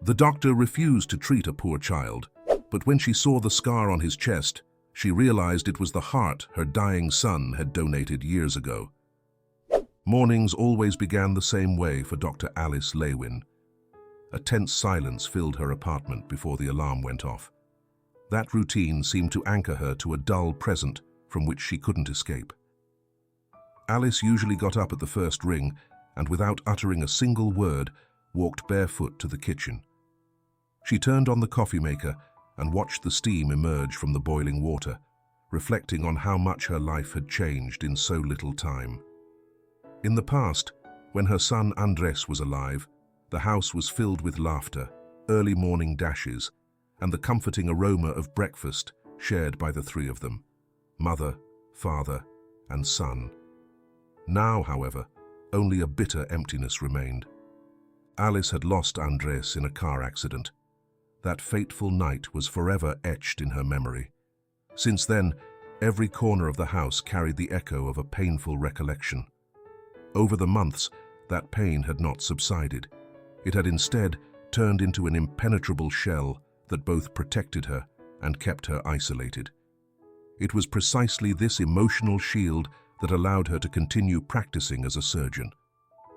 The doctor refused to treat a poor child, but when she saw the scar on his chest, she realized it was the heart her dying son had donated years ago. Mornings always began the same way for Dr. Alice Lewin. A tense silence filled her apartment before the alarm went off. That routine seemed to anchor her to a dull present from which she couldn't escape. Alice usually got up at the first ring and, without uttering a single word, walked barefoot to the kitchen. She turned on the coffee maker and watched the steam emerge from the boiling water, reflecting on how much her life had changed in so little time. In the past, when her son Andrei was alive, the house was filled with laughter, early morning dashes, and the comforting aroma of breakfast shared by the three of them, mother, father, and son. Now, however, only a bitter emptiness remained. Alice had lost Andrei in a car accident. That fateful night was forever etched in her memory. Since then, every corner of the house carried the echo of a painful recollection. Over the months, that pain had not subsided. It had instead turned into an impenetrable shell that both protected her and kept her isolated. It was precisely this emotional shield that allowed her to continue practicing as a surgeon,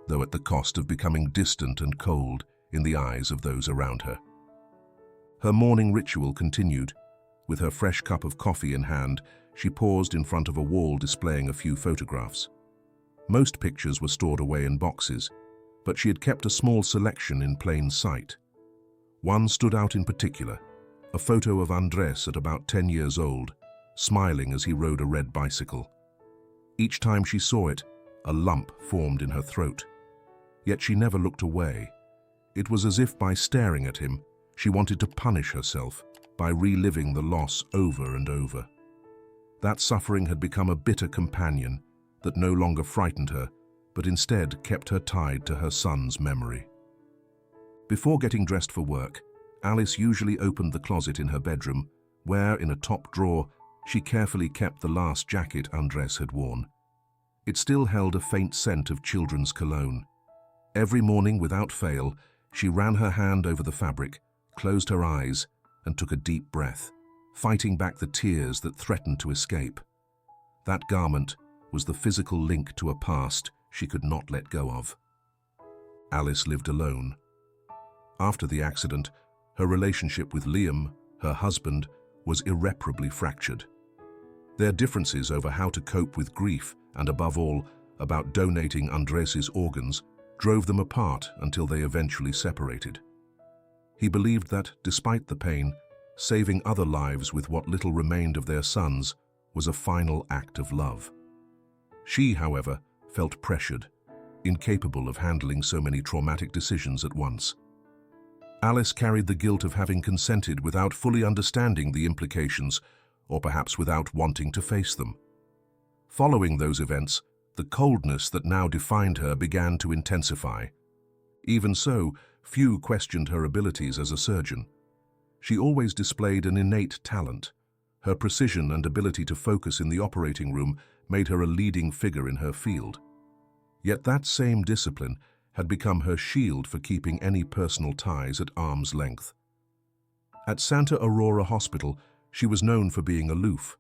though at the cost of becoming distant and cold in the eyes of those around her. Her morning ritual continued. With her fresh cup of coffee in hand, she paused in front of a wall displaying a few photographs. Most pictures were stored away in boxes, but she had kept a small selection in plain sight. One stood out in particular, a photo of Andrei at about 10 years old, smiling as he rode a red bicycle. Each time she saw it, a lump formed in her throat. Yet she never looked away. It was as if by staring at him, she wanted to punish herself by reliving the loss over and over. That suffering had become a bitter companion that no longer frightened her, but instead kept her tied to her son's memory. Before getting dressed for work, Alice usually opened the closet in her bedroom, where, in a top drawer, she carefully kept the last jacket Andrei had worn. It still held a faint scent of children's cologne. Every morning, without fail, she ran her hand over the fabric, closed her eyes, and took a deep breath, fighting back the tears that threatened to escape. That garment was the physical link to a past she could not let go of. Alice lived alone. After the accident, her relationship with Liam, her husband, was irreparably fractured. Their differences over how to cope with grief and, above all, about donating Andrei's organs drove them apart until they eventually separated. He believed that, despite the pain, saving other lives with what little remained of their sons was a final act of love. She, however, felt pressured, incapable of handling so many traumatic decisions at once. Alice carried the guilt of having consented without fully understanding the implications, or perhaps without wanting to face them. Following those events, the coldness that now defined her began to intensify. Even so, few questioned her abilities as a surgeon. She always displayed an innate talent. Her precision and ability to focus in the operating room made her a leading figure in her field. Yet that same discipline had become her shield for keeping any personal ties at arm's length. At Santa Aurora Hospital, she was known for being aloof.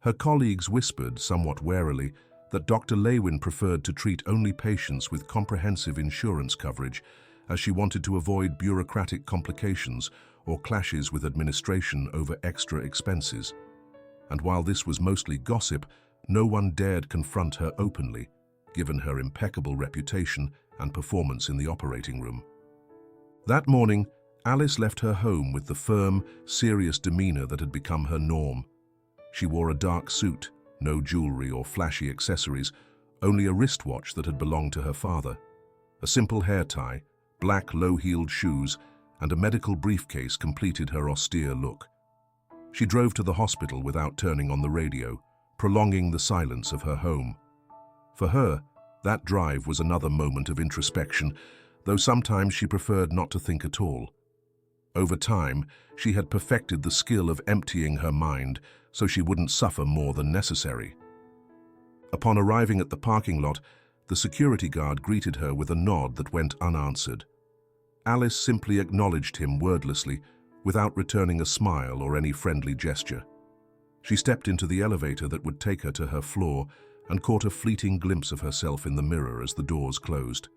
Her colleagues whispered, somewhat warily, that Dr. Lewin preferred to treat only patients with comprehensive insurance coverage, as she wanted to avoid bureaucratic complications or clashes with administration over extra expenses. And while this was mostly gossip, no one dared confront her openly, given her impeccable reputation and performance in the operating room. That morning, Alice left her home with the firm, serious demeanor that had become her norm. She wore a dark suit, no jewelry or flashy accessories, only a wristwatch that had belonged to her father. A simple hair tie, black low-heeled shoes, and a medical briefcase completed her austere look. She drove to the hospital without turning on the radio, prolonging the silence of her home. For her, that drive was another moment of introspection, though sometimes she preferred not to think at all. Over time, she had perfected the skill of emptying her mind so she wouldn't suffer more than necessary. Upon arriving at the parking lot, the security guard greeted her with a nod that went unanswered. Alice simply acknowledged him wordlessly, without returning a smile or any friendly gesture. She stepped into the elevator that would take her to her floor and caught a fleeting glimpse of herself in the mirror as the doors closed.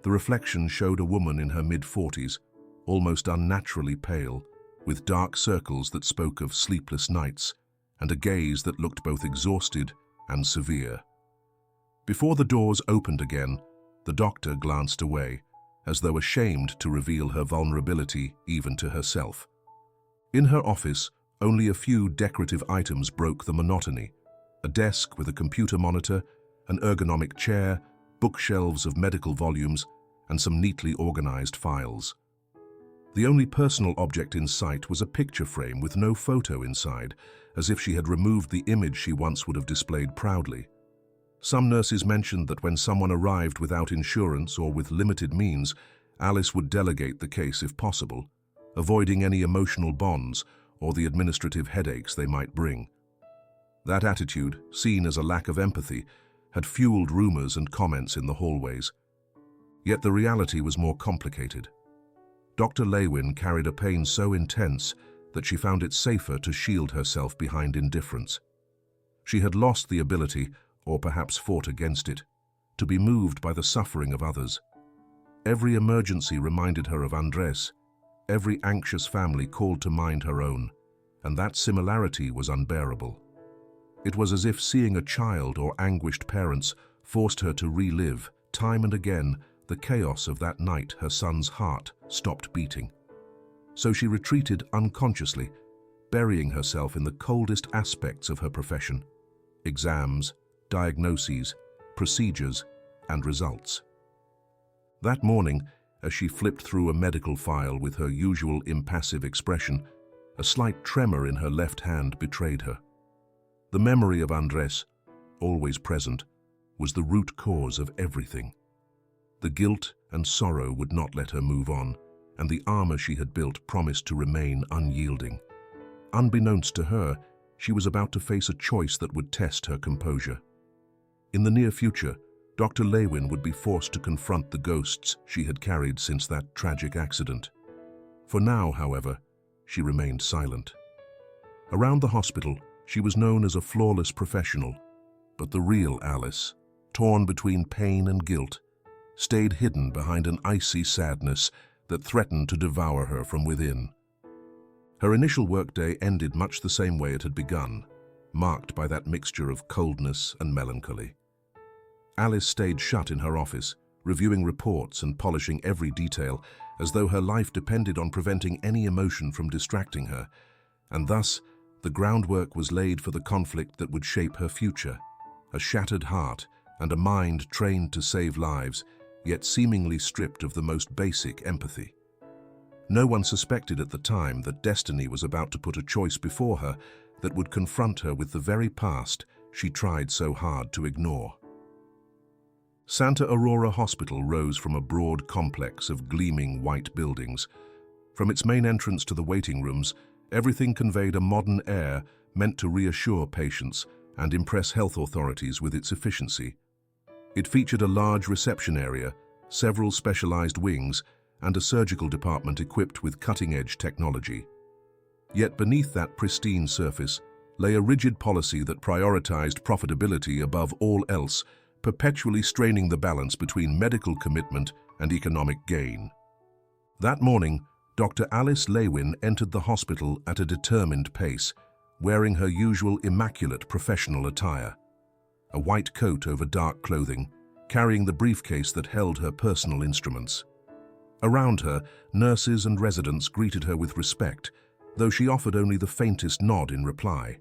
The reflection showed a woman in her mid-40s, almost unnaturally pale, with dark circles that spoke of sleepless nights and a gaze that looked both exhausted and severe. Before the doors opened again, the doctor glanced away, as though ashamed to reveal her vulnerability even to herself. In her office, only a few decorative items broke the monotony: a desk with a computer monitor, an ergonomic chair, bookshelves of medical volumes, and some neatly organized files. The only personal object in sight was a picture frame with no photo inside, as if she had removed the image she once would have displayed proudly. Some nurses mentioned that when someone arrived without insurance or with limited means, Alice would delegate the case if possible, avoiding any emotional bonds or the administrative headaches they might bring. That attitude, seen as a lack of empathy, had fueled rumors and comments in the hallways. Yet the reality was more complicated. Dr. Lewin carried a pain so intense that she found it safer to shield herself behind indifference. She had lost the ability, or perhaps fought against it, to be moved by the suffering of others. Every emergency reminded her of Andres. Every anxious family called to mind her own, and that similarity was unbearable. It was as if seeing a child or anguished parents forced her to relive, time and again, the chaos of that night her son's heart stopped beating. So she retreated unconsciously, burying herself in the coldest aspects of her profession: exams, diagnoses, procedures, and results. That morning, as she flipped through a medical file with her usual impassive expression, a slight tremor in her left hand betrayed her. The memory of Andres, always present, was the root cause of everything. The guilt and sorrow would not let her move on, and the armor she had built promised to remain unyielding. Unbeknownst to her, she was about to face a choice that would test her composure. In the near future, Dr. Lewin would be forced to confront the ghosts she had carried since that tragic accident. For now, however, she remained silent. Around the hospital, she was known as a flawless professional, but the real Alice, torn between pain and guilt, stayed hidden behind an icy sadness that threatened to devour her from within. Her initial workday ended much the same way it had begun, marked by that mixture of coldness and melancholy. Alice stayed shut in her office, reviewing reports and polishing every detail, as though her life depended on preventing any emotion from distracting her, and thus the groundwork was laid for the conflict that would shape her future: a shattered heart and a mind trained to save lives, yet seemingly stripped of the most basic empathy. No one suspected at the time that destiny was about to put a choice before her that would confront her with the very past she tried so hard to ignore. Santa Aurora Hospital rose from a broad complex of gleaming white buildings. From its main entrance to the waiting rooms, everything conveyed a modern air meant to reassure patients and impress health authorities with its efficiency. It featured a large reception area, several specialized wings, and a surgical department equipped with cutting-edge technology. Yet beneath that pristine surface lay a rigid policy that prioritized profitability above all else, perpetually straining the balance between medical commitment and economic gain. That morning, Dr. Alice Lewin entered the hospital at a determined pace, wearing her usual immaculate professional attire: a white coat over dark clothing, carrying the briefcase that held her personal instruments. Around her, nurses and residents greeted her with respect, though she offered only the faintest nod in reply.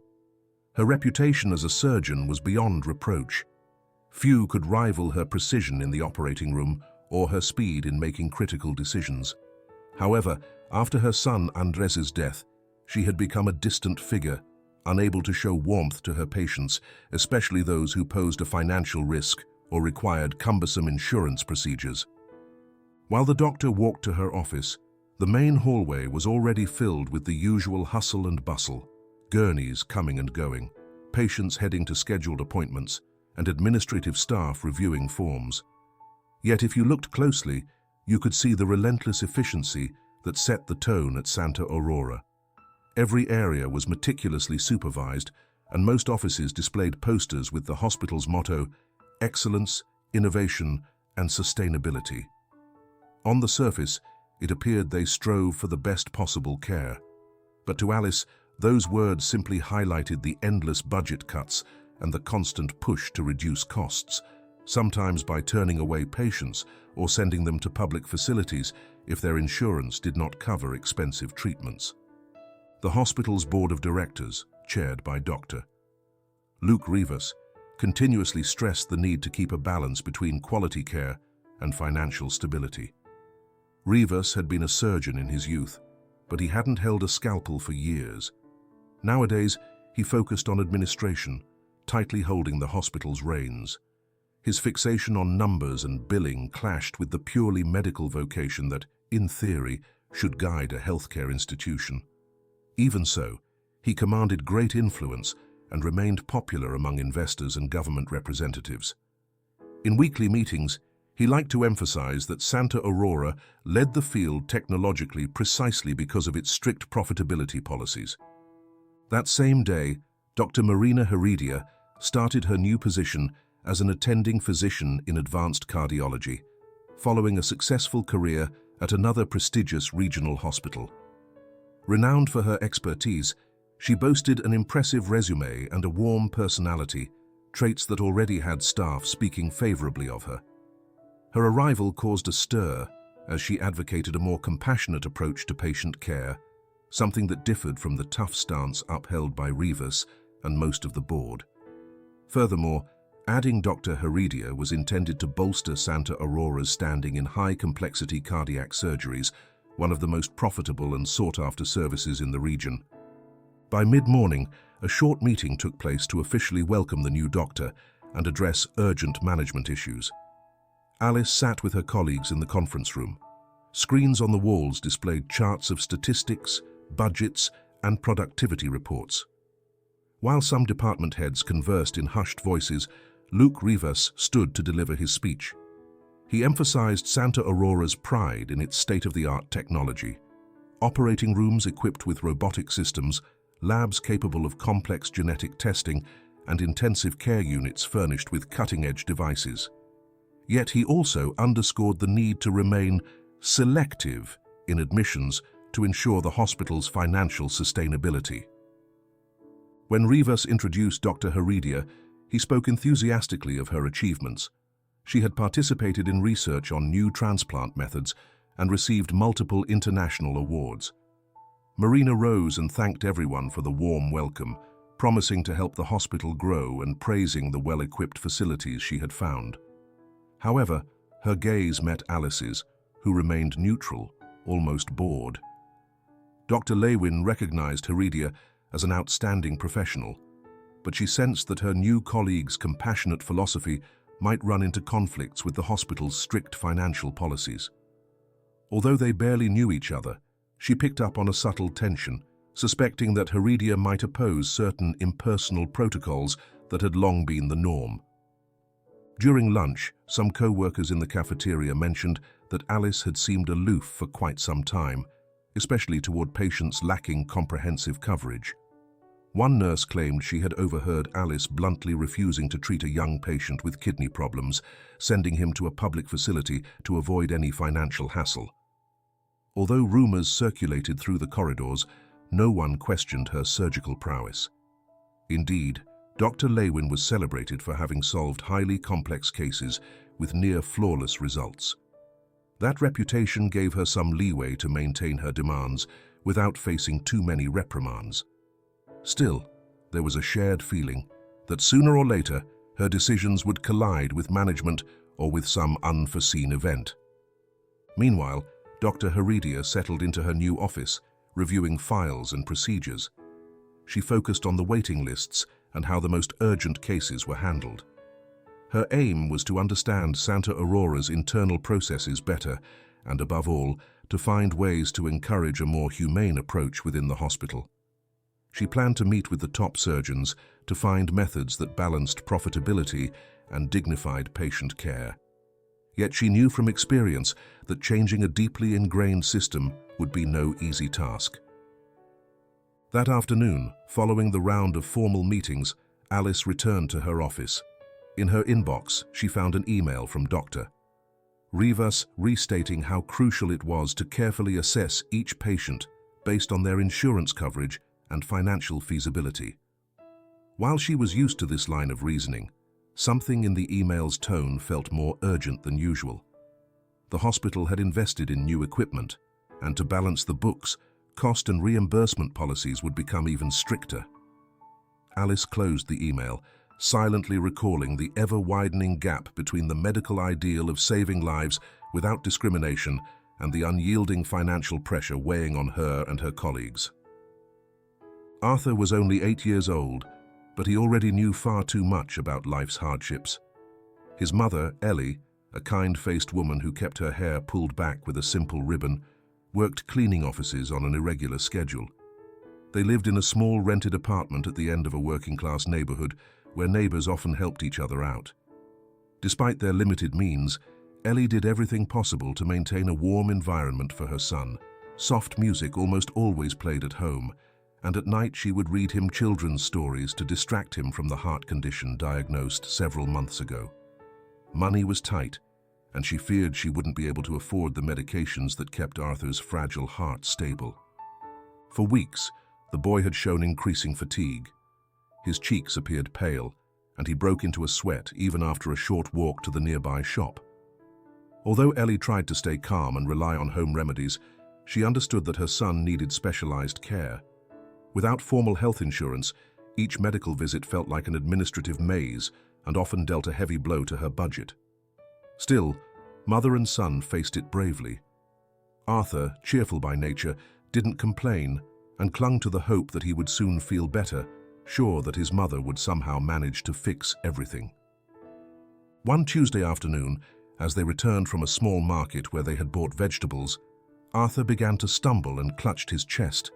Her reputation as a surgeon was beyond reproach. Few could rival her precision in the operating room or her speed in making critical decisions. However, after her son Andres's death, she had become a distant figure, unable to show warmth to her patients, especially those who posed a financial risk or required cumbersome insurance procedures. While the doctor walked to her office, the main hallway was already filled with the usual hustle and bustle: gurneys coming and going, patients heading to scheduled appointments, and administrative staff reviewing forms. Yet if you looked closely, You could see the relentless efficiency that set the tone at Santa Aurora. Every area was meticulously supervised, and most offices displayed posters with the hospital's motto, "Excellence, Innovation, and Sustainability." On the surface, it appeared they strove for the best possible care. But to Alice, those words simply highlighted the endless budget cuts and the constant push to reduce costs, sometimes by turning away patients or sending them to public facilities if their insurance did not cover expensive treatments. The hospital's board of directors, chaired by Dr. Luke Rivas, continuously stressed the need to keep a balance between quality care and financial stability. Rivas had been a surgeon in his youth, but he hadn't held a scalpel for years. Nowadays, he focused on administration, tightly holding the hospital's reins. His fixation on numbers and billing clashed with the purely medical vocation that, in theory, should guide a healthcare institution. Even so, he commanded great influence and remained popular among investors and government representatives. In weekly meetings, he liked to emphasize that Santa Aurora led the field technologically precisely because of its strict profitability policies. That same day, Dr. Marina Heredia started her new position as an attending physician in advanced cardiology, following a successful career at another prestigious regional hospital. Renowned for her expertise, she boasted an impressive resume and a warm personality, traits that already had staff speaking favorably of her. Her arrival caused a stir as she advocated a more compassionate approach to patient care, something that differed from the tough stance upheld by Rivas and most of the board. Furthermore, adding Dr. Heredia was intended to bolster Santa Aurora's standing in high-complexity cardiac surgeries, one of the most profitable and sought-after services in the region. By mid-morning, a short meeting took place to officially welcome the new doctor and address urgent management issues. Alice sat with her colleagues in the conference room. Screens on the walls displayed charts of statistics, budgets, and productivity reports. While some department heads conversed in hushed voices, Luke Rivas stood to deliver his speech. He emphasized Santa Aurora's pride in its state-of-the-art technology. Operating rooms equipped with robotic systems, labs capable of complex genetic testing, and intensive care units furnished with cutting-edge devices. Yet he also underscored the need to remain selective in admissions to ensure the hospital's financial sustainability. When Rivas introduced Dr. Heredia, he spoke enthusiastically of her achievements. She had participated in research on new transplant methods and received multiple international awards. Marina rose and thanked everyone for the warm welcome, promising to help the hospital grow and praising the well-equipped facilities she had found. However, her gaze met Alice's, who remained neutral, almost bored. Dr. Lewin recognized Heredia as an outstanding professional, but she sensed that her new colleague's compassionate philosophy might run into conflicts with the hospital's strict financial policies. Although they barely knew each other, she picked up on a subtle tension, suspecting that Heredia might oppose certain impersonal protocols that had long been the norm. During lunch, some co-workers in the cafeteria mentioned that Alice had seemed aloof for quite some time, especially toward patients lacking comprehensive coverage. One nurse claimed she had overheard Alice bluntly refusing to treat a young patient with kidney problems, sending him to a public facility to avoid any financial hassle. Although rumors circulated through the corridors, no one questioned her surgical prowess. Indeed, Dr. Lewin was celebrated for having solved highly complex cases with near-flawless results. That reputation gave her some leeway to maintain her demands without facing too many reprimands. Still, there was a shared feeling that sooner or later her decisions would collide with management or with some unforeseen event. Meanwhile, Dr. Heredia settled into her new office, reviewing files and procedures. She focused on the waiting lists and how the most urgent cases were handled. Her aim was to understand Santa Aurora's internal processes better and, above all, to find ways to encourage a more humane approach within the hospital. She planned to meet with the top surgeons to find methods that balanced profitability and dignified patient care. Yet she knew from experience that changing a deeply ingrained system would be no easy task. That afternoon, following the round of formal meetings, Alice returned to her office. In her inbox, she found an email from Dr. Rivas restating how crucial it was to carefully assess each patient based on their insurance coverage and financial feasibility. While she was used to this line of reasoning, something in the email's tone felt more urgent than usual. The hospital had invested in new equipment, and to balance the books, cost and reimbursement policies would become even stricter. Alice closed the email, silently recalling the ever-widening gap between the medical ideal of saving lives without discrimination and the unyielding financial pressure weighing on her and her colleagues. Arthur was only 8 years old, but he already knew far too much about life's hardships. His mother, Ellie, a kind-faced woman who kept her hair pulled back with a simple ribbon, worked cleaning offices on an irregular schedule. They lived in a small rented apartment at the end of a working-class neighborhood where neighbors often helped each other out. Despite their limited means, Ellie did everything possible to maintain a warm environment for her son. Soft music almost always played at home, and at night she would read him children's stories to distract him from the heart condition diagnosed several months ago. Money was tight, and she feared she wouldn't be able to afford the medications that kept Arthur's fragile heart stable. For weeks, the boy had shown increasing fatigue. His cheeks appeared pale, and he broke into a sweat even after a short walk to the nearby shop. Although Ellie tried to stay calm and rely on home remedies, she understood that her son needed specialized care. Without formal health insurance, each medical visit felt like an administrative maze and often dealt a heavy blow to her budget. Still, mother and son faced it bravely. Arthur, cheerful by nature, didn't complain and clung to the hope that he would soon feel better, sure that his mother would somehow manage to fix everything. One Tuesday afternoon, as they returned from a small market where they had bought vegetables, Arthur began to stumble and clutched his chest.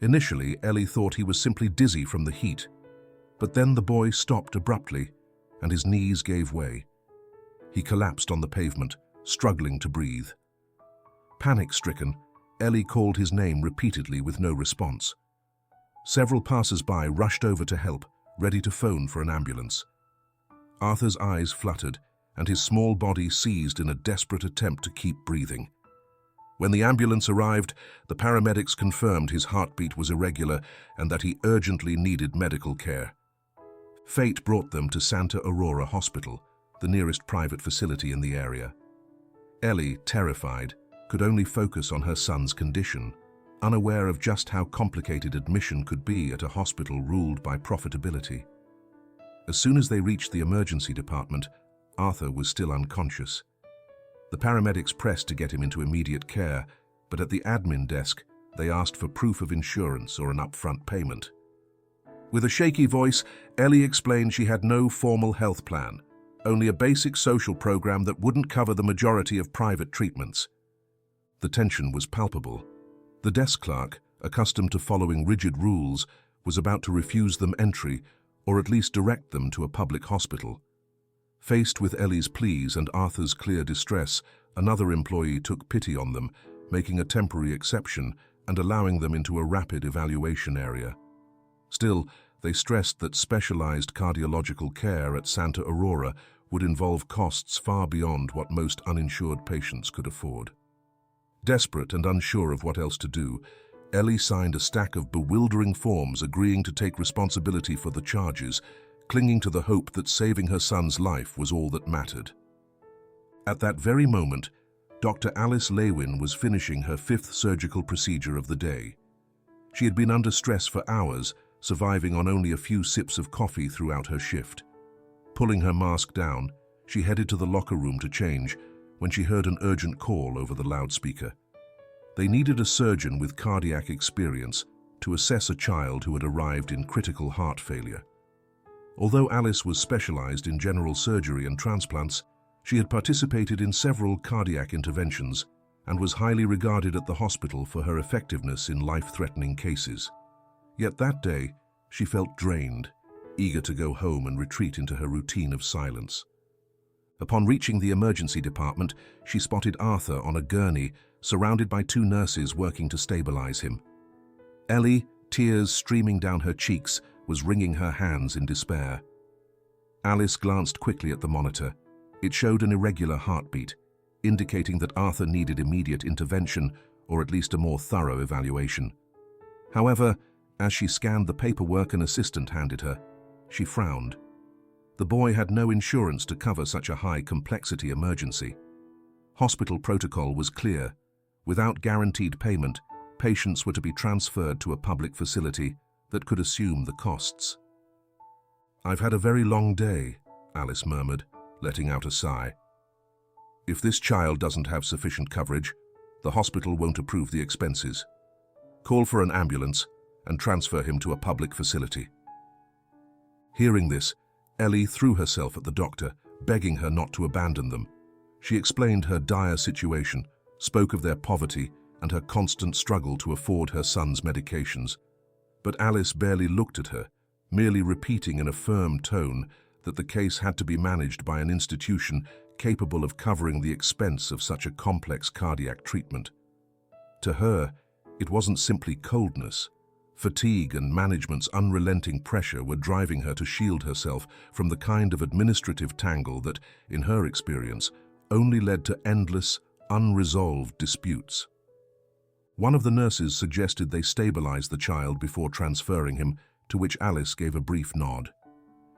Initially, Ellie thought he was simply dizzy from the heat, but then the boy stopped abruptly, and his knees gave way. He collapsed on the pavement, struggling to breathe. Panic-stricken, Ellie called his name repeatedly with no response. Several passers-by rushed over to help, ready to phone for an ambulance. Arthur's eyes fluttered, and his small body seized in a desperate attempt to keep breathing. When the ambulance arrived, the paramedics confirmed his heartbeat was irregular and that he urgently needed medical care. Fate brought them to Santa Aurora Hospital, the nearest private facility in the area. Ellie, terrified, could only focus on her son's condition, unaware of just how complicated admission could be at a hospital ruled by profitability. As soon as they reached the emergency department, Arthur was still unconscious. The paramedics pressed to get him into immediate care, but at the admin desk, they asked for proof of insurance or an upfront payment. With a shaky voice, Ellie explained she had no formal health plan, only a basic social program that wouldn't cover the majority of private treatments. The tension was palpable. The desk clerk, accustomed to following rigid rules, was about to refuse them entry or at least direct them to a public hospital. Faced with Ellie's pleas and Arthur's clear distress, another employee took pity on them, making a temporary exception and allowing them into a rapid evaluation area. Still, they stressed that specialized cardiological care at Santa Aurora would involve costs far beyond what most uninsured patients could afford. Desperate and unsure of what else to do, Ellie signed a stack of bewildering forms agreeing to take responsibility for the charges, clinging to the hope that saving her son's life was all that mattered. At that very moment, Dr. Alice Lewin was finishing her 5th surgical procedure of the day. She had been under stress for hours, surviving on only a few sips of coffee throughout her shift. Pulling her mask down, she headed to the locker room to change when she heard an urgent call over the loudspeaker. They needed a surgeon with cardiac experience to assess a child who had arrived in critical heart failure. Although Alice was specialized in general surgery and transplants, she had participated in several cardiac interventions and was highly regarded at the hospital for her effectiveness in life-threatening cases. Yet that day, she felt drained, eager to go home and retreat into her routine of silence. Upon reaching the emergency department, she spotted Arthur on a gurney, surrounded by two nurses working to stabilize him. Ellie, tears streaming down her cheeks, was wringing her hands in despair. Alice glanced quickly at the monitor. It showed an irregular heartbeat, indicating that Arthur needed immediate intervention or at least a more thorough evaluation. However, as she scanned the paperwork an assistant handed her, she frowned. The boy had no insurance to cover such a high-complexity emergency. Hospital protocol was clear. Without guaranteed payment, patients were to be transferred to a public facility that could assume the costs. "I've had a very long day," Alice murmured, letting out a sigh. "If this child doesn't have sufficient coverage, the hospital won't approve the expenses. Call for an ambulance and transfer him to a public facility." Hearing this, Ellie threw herself at the doctor, begging her not to abandon them. She explained her dire situation, spoke of their poverty and her constant struggle to afford her son's medications. But Alice barely looked at her, merely repeating in a firm tone that the case had to be managed by an institution capable of covering the expense of such a complex cardiac treatment. To her, it wasn't simply coldness. Fatigue and management's unrelenting pressure were driving her to shield herself from the kind of administrative tangle that, in her experience, only led to endless, unresolved disputes. One of the nurses suggested they stabilize the child before transferring him, to which Alice gave a brief nod.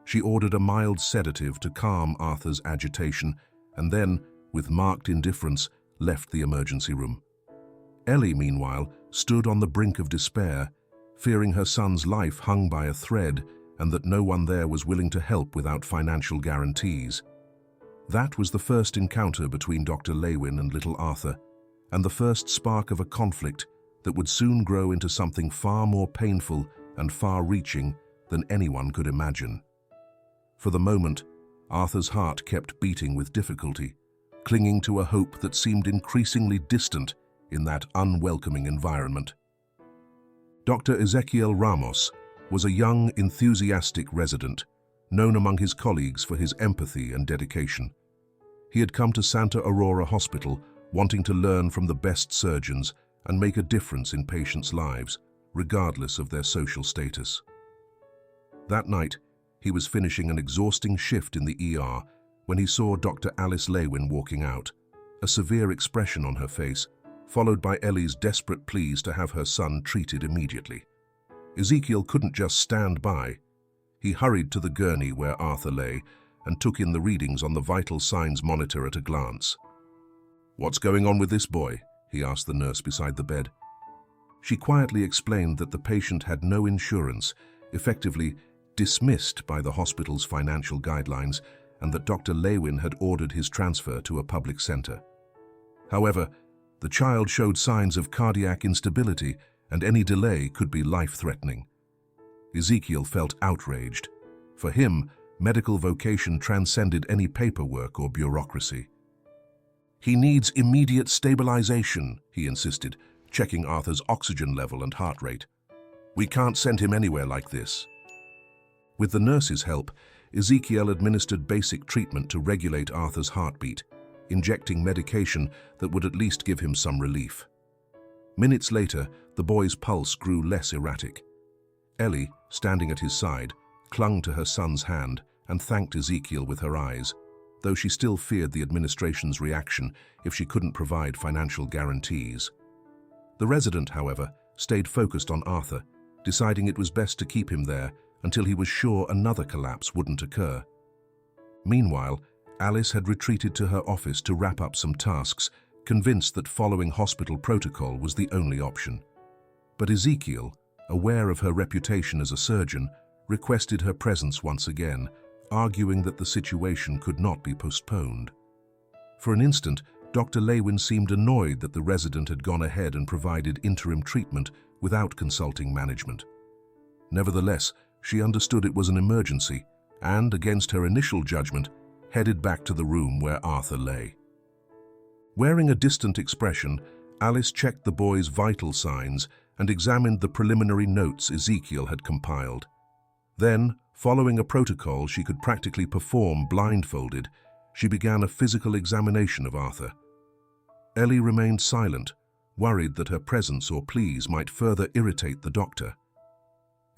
She ordered a mild sedative to calm Arthur's agitation and then, with marked indifference, left the emergency room. Ellie, meanwhile, stood on the brink of despair, fearing her son's life hung by a thread and that no one there was willing to help without financial guarantees. That was the first encounter between Dr. Lewin and little Arthur, and the first spark of a conflict that would soon grow into something far more painful and far-reaching than anyone could imagine. For the moment, Arthur's heart kept beating with difficulty, clinging to a hope that seemed increasingly distant in that unwelcoming environment. Dr. Ezequiel Ramos was a young, enthusiastic resident, known among his colleagues for his empathy and dedication. He had come to Santa Aurora Hospital wanting to learn from the best surgeons and make a difference in patients' lives, regardless of their social status. That night, he was finishing an exhausting shift in the ER when he saw Dr. Alice Lewin walking out, a severe expression on her face, followed by Ellie's desperate pleas to have her son treated immediately. Ezequiel couldn't just stand by. He hurried to the gurney where Arthur lay and took in the readings on the vital signs monitor at a glance. "What's going on with this boy?" he asked the nurse beside the bed. She quietly explained that the patient had no insurance, effectively dismissed by the hospital's financial guidelines, and that Dr. Lewin had ordered his transfer to a public center. However, the child showed signs of cardiac instability, and any delay could be life-threatening. Ezequiel felt outraged. For him, medical vocation transcended any paperwork or bureaucracy. "He needs immediate stabilization," he insisted, checking Arthur's oxygen level and heart rate. "We can't send him anywhere like this." With the nurse's help, Ezequiel administered basic treatment to regulate Arthur's heartbeat, injecting medication that would at least give him some relief. Minutes later, the boy's pulse grew less erratic. Ellie, standing at his side, clung to her son's hand and thanked Ezequiel with her eyes, though she still feared the administration's reaction if she couldn't provide financial guarantees. The resident, however, stayed focused on Arthur, deciding it was best to keep him there until he was sure another collapse wouldn't occur. Meanwhile, Alice had retreated to her office to wrap up some tasks, convinced that following hospital protocol was the only option. But Ezequiel, aware of her reputation as a surgeon, requested her presence once again, arguing that the situation could not be postponed. For an instant, Dr. Lewin seemed annoyed that the resident had gone ahead and provided interim treatment without consulting management. Nevertheless, she understood it was an emergency and, against her initial judgment, headed back to the room where Arthur lay. Wearing a distant expression, Alice checked the boy's vital signs and examined the preliminary notes Ezequiel had compiled. Then, following a protocol she could practically perform blindfolded, she began a physical examination of Arthur. Ellie remained silent, worried that her presence or pleas might further irritate the doctor.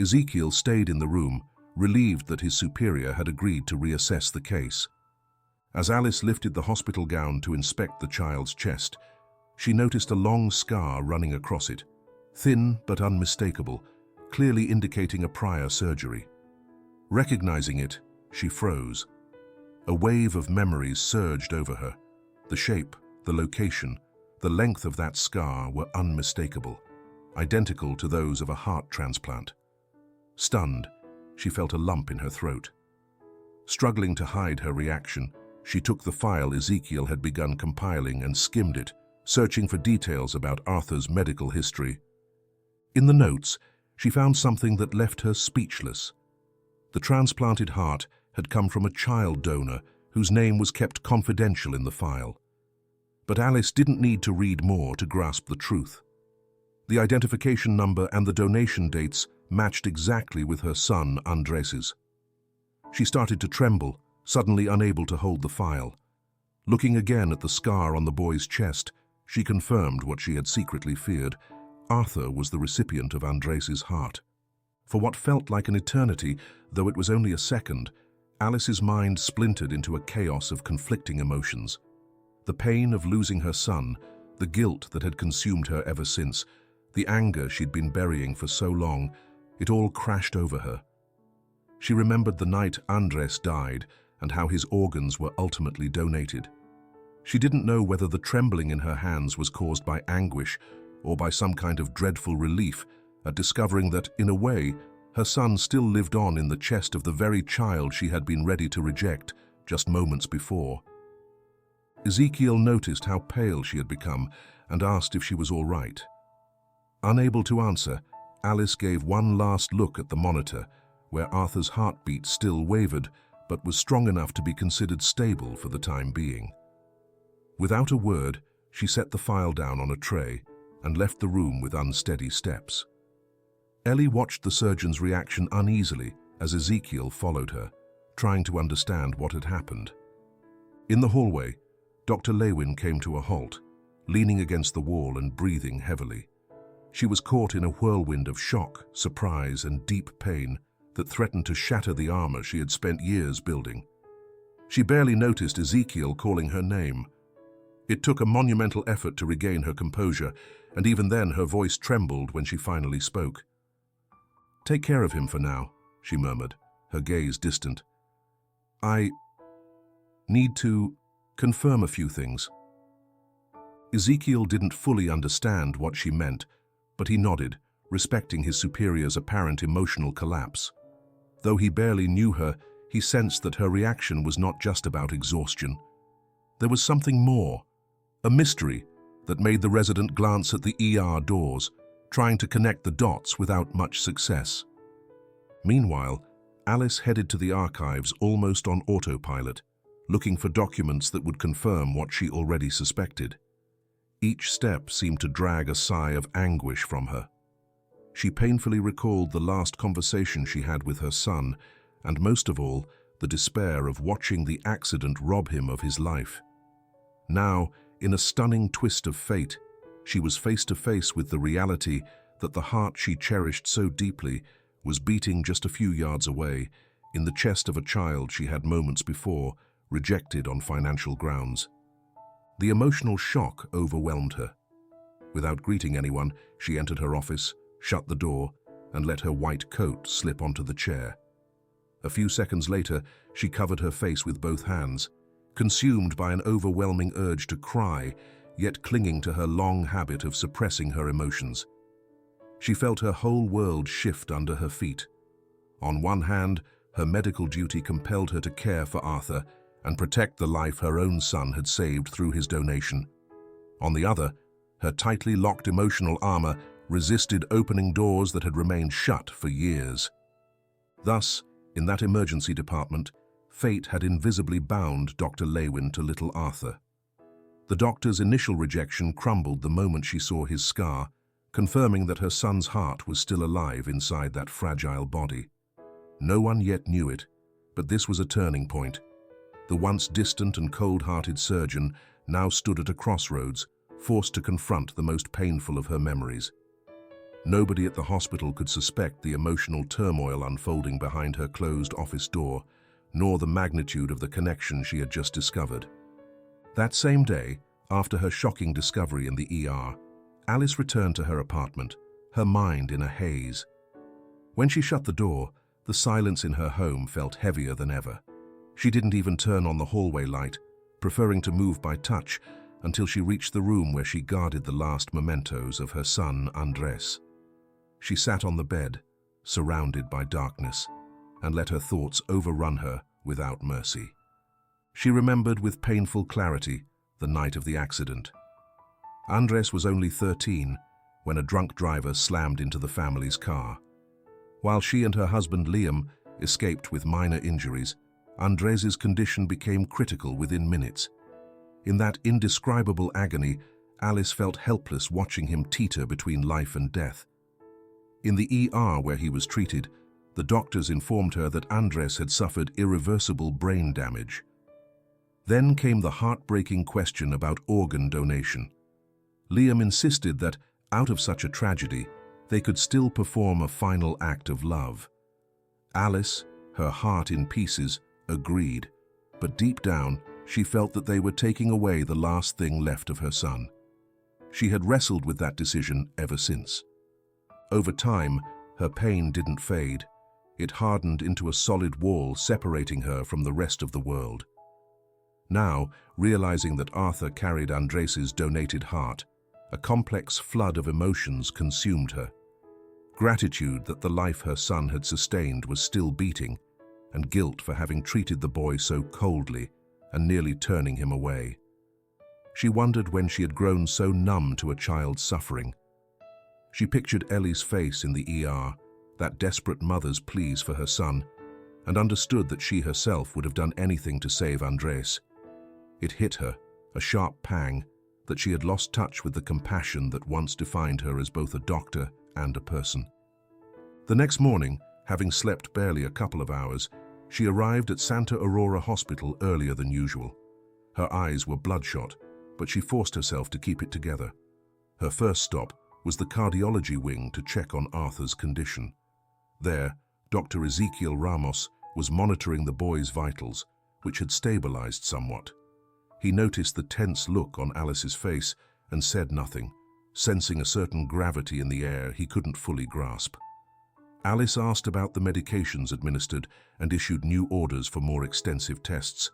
Ezekiel stayed in the room, relieved that his superior had agreed to reassess the case. As Alice lifted the hospital gown to inspect the child's chest, she noticed a long scar running across it, thin but unmistakable, clearly indicating a prior surgery. Recognizing it, she froze. A wave of memories surged over her. The shape, the location, the length of that scar were unmistakable, identical to those of a heart transplant. Stunned, she felt a lump in her throat. Struggling to hide her reaction, she took the file Ezekiel had begun compiling and skimmed it, searching for details about Arthur's medical history. In the notes, she found something that left her speechless. The transplanted heart had come from a child donor whose name was kept confidential in the file. But Alice didn't need to read more to grasp the truth. The identification number and the donation dates matched exactly with her son Andrei's. She started to tremble, suddenly unable to hold the file. Looking again at the scar on the boy's chest, she confirmed what she had secretly feared. Arthur was the recipient of Andrei's heart. For what felt like an eternity, though it was only a second, Alice's mind splintered into a chaos of conflicting emotions. The pain of losing her son, the guilt that had consumed her ever since, the anger she'd been burying for so long, it all crashed over her. She remembered the night Andres died and how his organs were ultimately donated. She didn't know whether the trembling in her hands was caused by anguish or by some kind of dreadful relief at discovering that, in a way, her son still lived on in the chest of the very child she had been ready to reject just moments before. Ezekiel noticed how pale she had become and asked if she was all right. Unable to answer, Alice gave one last look at the monitor, where Arthur's heartbeat still wavered, but was strong enough to be considered stable for the time being. Without a word, she set the file down on a tray and left the room with unsteady steps. Ellie watched the surgeon's reaction uneasily as Ezekiel followed her, trying to understand what had happened. In the hallway, Dr. Lewin came to a halt, leaning against the wall and breathing heavily. She was caught in a whirlwind of shock, surprise, and deep pain that threatened to shatter the armor she had spent years building. She barely noticed Ezekiel calling her name. It took a monumental effort to regain her composure, and even then her voice trembled when she finally spoke. "Take care of him for now," she murmured, her gaze distant. "I need to confirm a few things." Ezekiel didn't fully understand what she meant, but he nodded, respecting his superior's apparent emotional collapse. Though he barely knew her, he sensed that her reaction was not just about exhaustion. There was something more, a mystery that made the resident glance at the ER doors, trying to connect the dots without much success. Meanwhile, Alice headed to the archives almost on autopilot, looking for documents that would confirm what she already suspected. Each step seemed to drag a sigh of anguish from her. She painfully recalled the last conversation she had with her son, and most of all, the despair of watching the accident rob him of his life. Now, in a stunning twist of fate, she was face to face with the reality that the heart she cherished so deeply was beating just a few yards away, in the chest of a child she had moments before rejected on financial grounds. The emotional shock overwhelmed her. Without greeting anyone, she entered her office, shut the door, and let her white coat slip onto the chair. A few seconds later, she covered her face with both hands, consumed by an overwhelming urge to cry, yet clinging to her long habit of suppressing her emotions. She felt her whole world shift under her feet. On one hand, her medical duty compelled her to care for Arthur and protect the life her own son had saved through his donation. On the other, her tightly locked emotional armor resisted opening doors that had remained shut for years. Thus, in that emergency department, fate had invisibly bound Dr. Lewin to little Arthur. The doctor's initial rejection crumbled the moment she saw his scar, confirming that her son's heart was still alive inside that fragile body. No one yet knew it, but this was a turning point. The once distant and cold-hearted surgeon now stood at a crossroads, forced to confront the most painful of her memories. Nobody at the hospital could suspect the emotional turmoil unfolding behind her closed office door, nor the magnitude of the connection she had just discovered. That same day, after her shocking discovery in the ER, Alice returned to her apartment, her mind in a haze. When she shut the door, the silence in her home felt heavier than ever. She didn't even turn on the hallway light, preferring to move by touch until she reached the room where she guarded the last mementos of her son, Andres. She sat on the bed, surrounded by darkness, and let her thoughts overrun her without mercy. She remembered with painful clarity the night of the accident. Andres was only 13 when a drunk driver slammed into the family's car. While she and her husband Liam escaped with minor injuries, Andres's condition became critical within minutes. In that indescribable agony, Alice felt helpless watching him teeter between life and death. In the ER where he was treated, the doctors informed her that Andres had suffered irreversible brain damage. Then came the heartbreaking question about organ donation. Liam insisted that, out of such a tragedy, they could still perform a final act of love. Alice, her heart in pieces, agreed, but deep down, she felt that they were taking away the last thing left of her son. She had wrestled with that decision ever since. Over time, her pain didn't fade. It hardened into a solid wall separating her from the rest of the world. Now, realizing that Arthur carried Andres's donated heart, a complex flood of emotions consumed her. Gratitude that the life her son had sustained was still beating, and guilt for having treated the boy so coldly and nearly turning him away. She wondered when she had grown so numb to a child's suffering. She pictured Ellie's face in the ER, that desperate mother's pleas for her son, and understood that she herself would have done anything to save Andres. It hit her, a sharp pang, that she had lost touch with the compassion that once defined her as both a doctor and a person. The next morning, having slept barely a couple of hours, she arrived at Santa Aurora Hospital earlier than usual. Her eyes were bloodshot, but she forced herself to keep it together. Her first stop was the cardiology wing to check on Arthur's condition. There, Dr. Ezekiel Ramos was monitoring the boy's vitals, which had stabilized somewhat. He noticed the tense look on Alice's face and said nothing, sensing a certain gravity in the air he couldn't fully grasp. Alice asked about the medications administered and issued new orders for more extensive tests.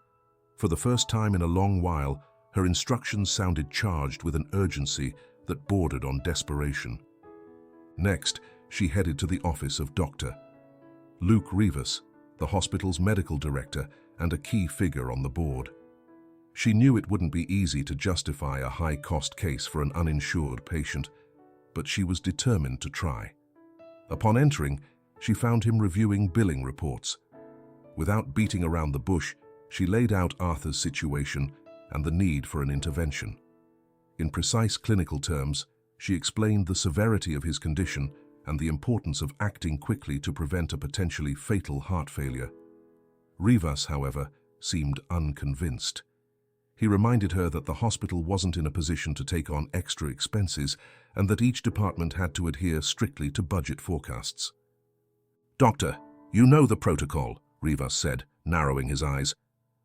For the first time in a long while, her instructions sounded charged with an urgency that bordered on desperation. Next, she headed to the office of Dr. Luke Rivas, the hospital's medical director and a key figure on the board. She knew it wouldn't be easy to justify a high-cost case for an uninsured patient, but she was determined to try. Upon entering, she found him reviewing billing reports. Without beating around the bush, she laid out Arthur's situation and the need for an intervention. In precise clinical terms, she explained the severity of his condition and the importance of acting quickly to prevent a potentially fatal heart failure. Rivas, however, seemed unconvinced. He reminded her that the hospital wasn't in a position to take on extra expenses and that each department had to adhere strictly to budget forecasts. "Doctor, you know the protocol," Rivas said, narrowing his eyes.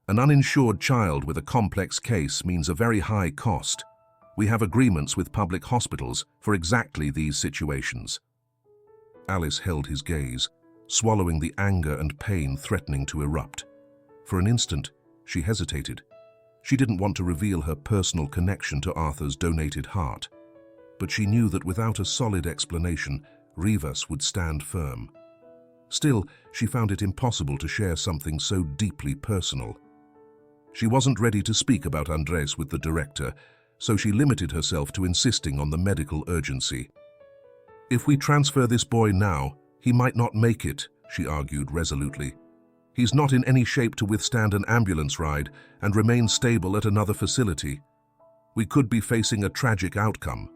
"An uninsured child with a complex case means a very high cost. We have agreements with public hospitals for exactly these situations." Alice held his gaze, swallowing the anger and pain threatening to erupt. For an instant, she hesitated. She didn't want to reveal her personal connection to Arthur's donated heart, but she knew that without a solid explanation, Rivas would stand firm. Still, she found it impossible to share something so deeply personal. She wasn't ready to speak about Andres with the director, so she limited herself to insisting on the medical urgency. "If we transfer this boy now, he might not make it," she argued resolutely. "He's not in any shape to withstand an ambulance ride and remain stable at another facility. We could be facing a tragic outcome."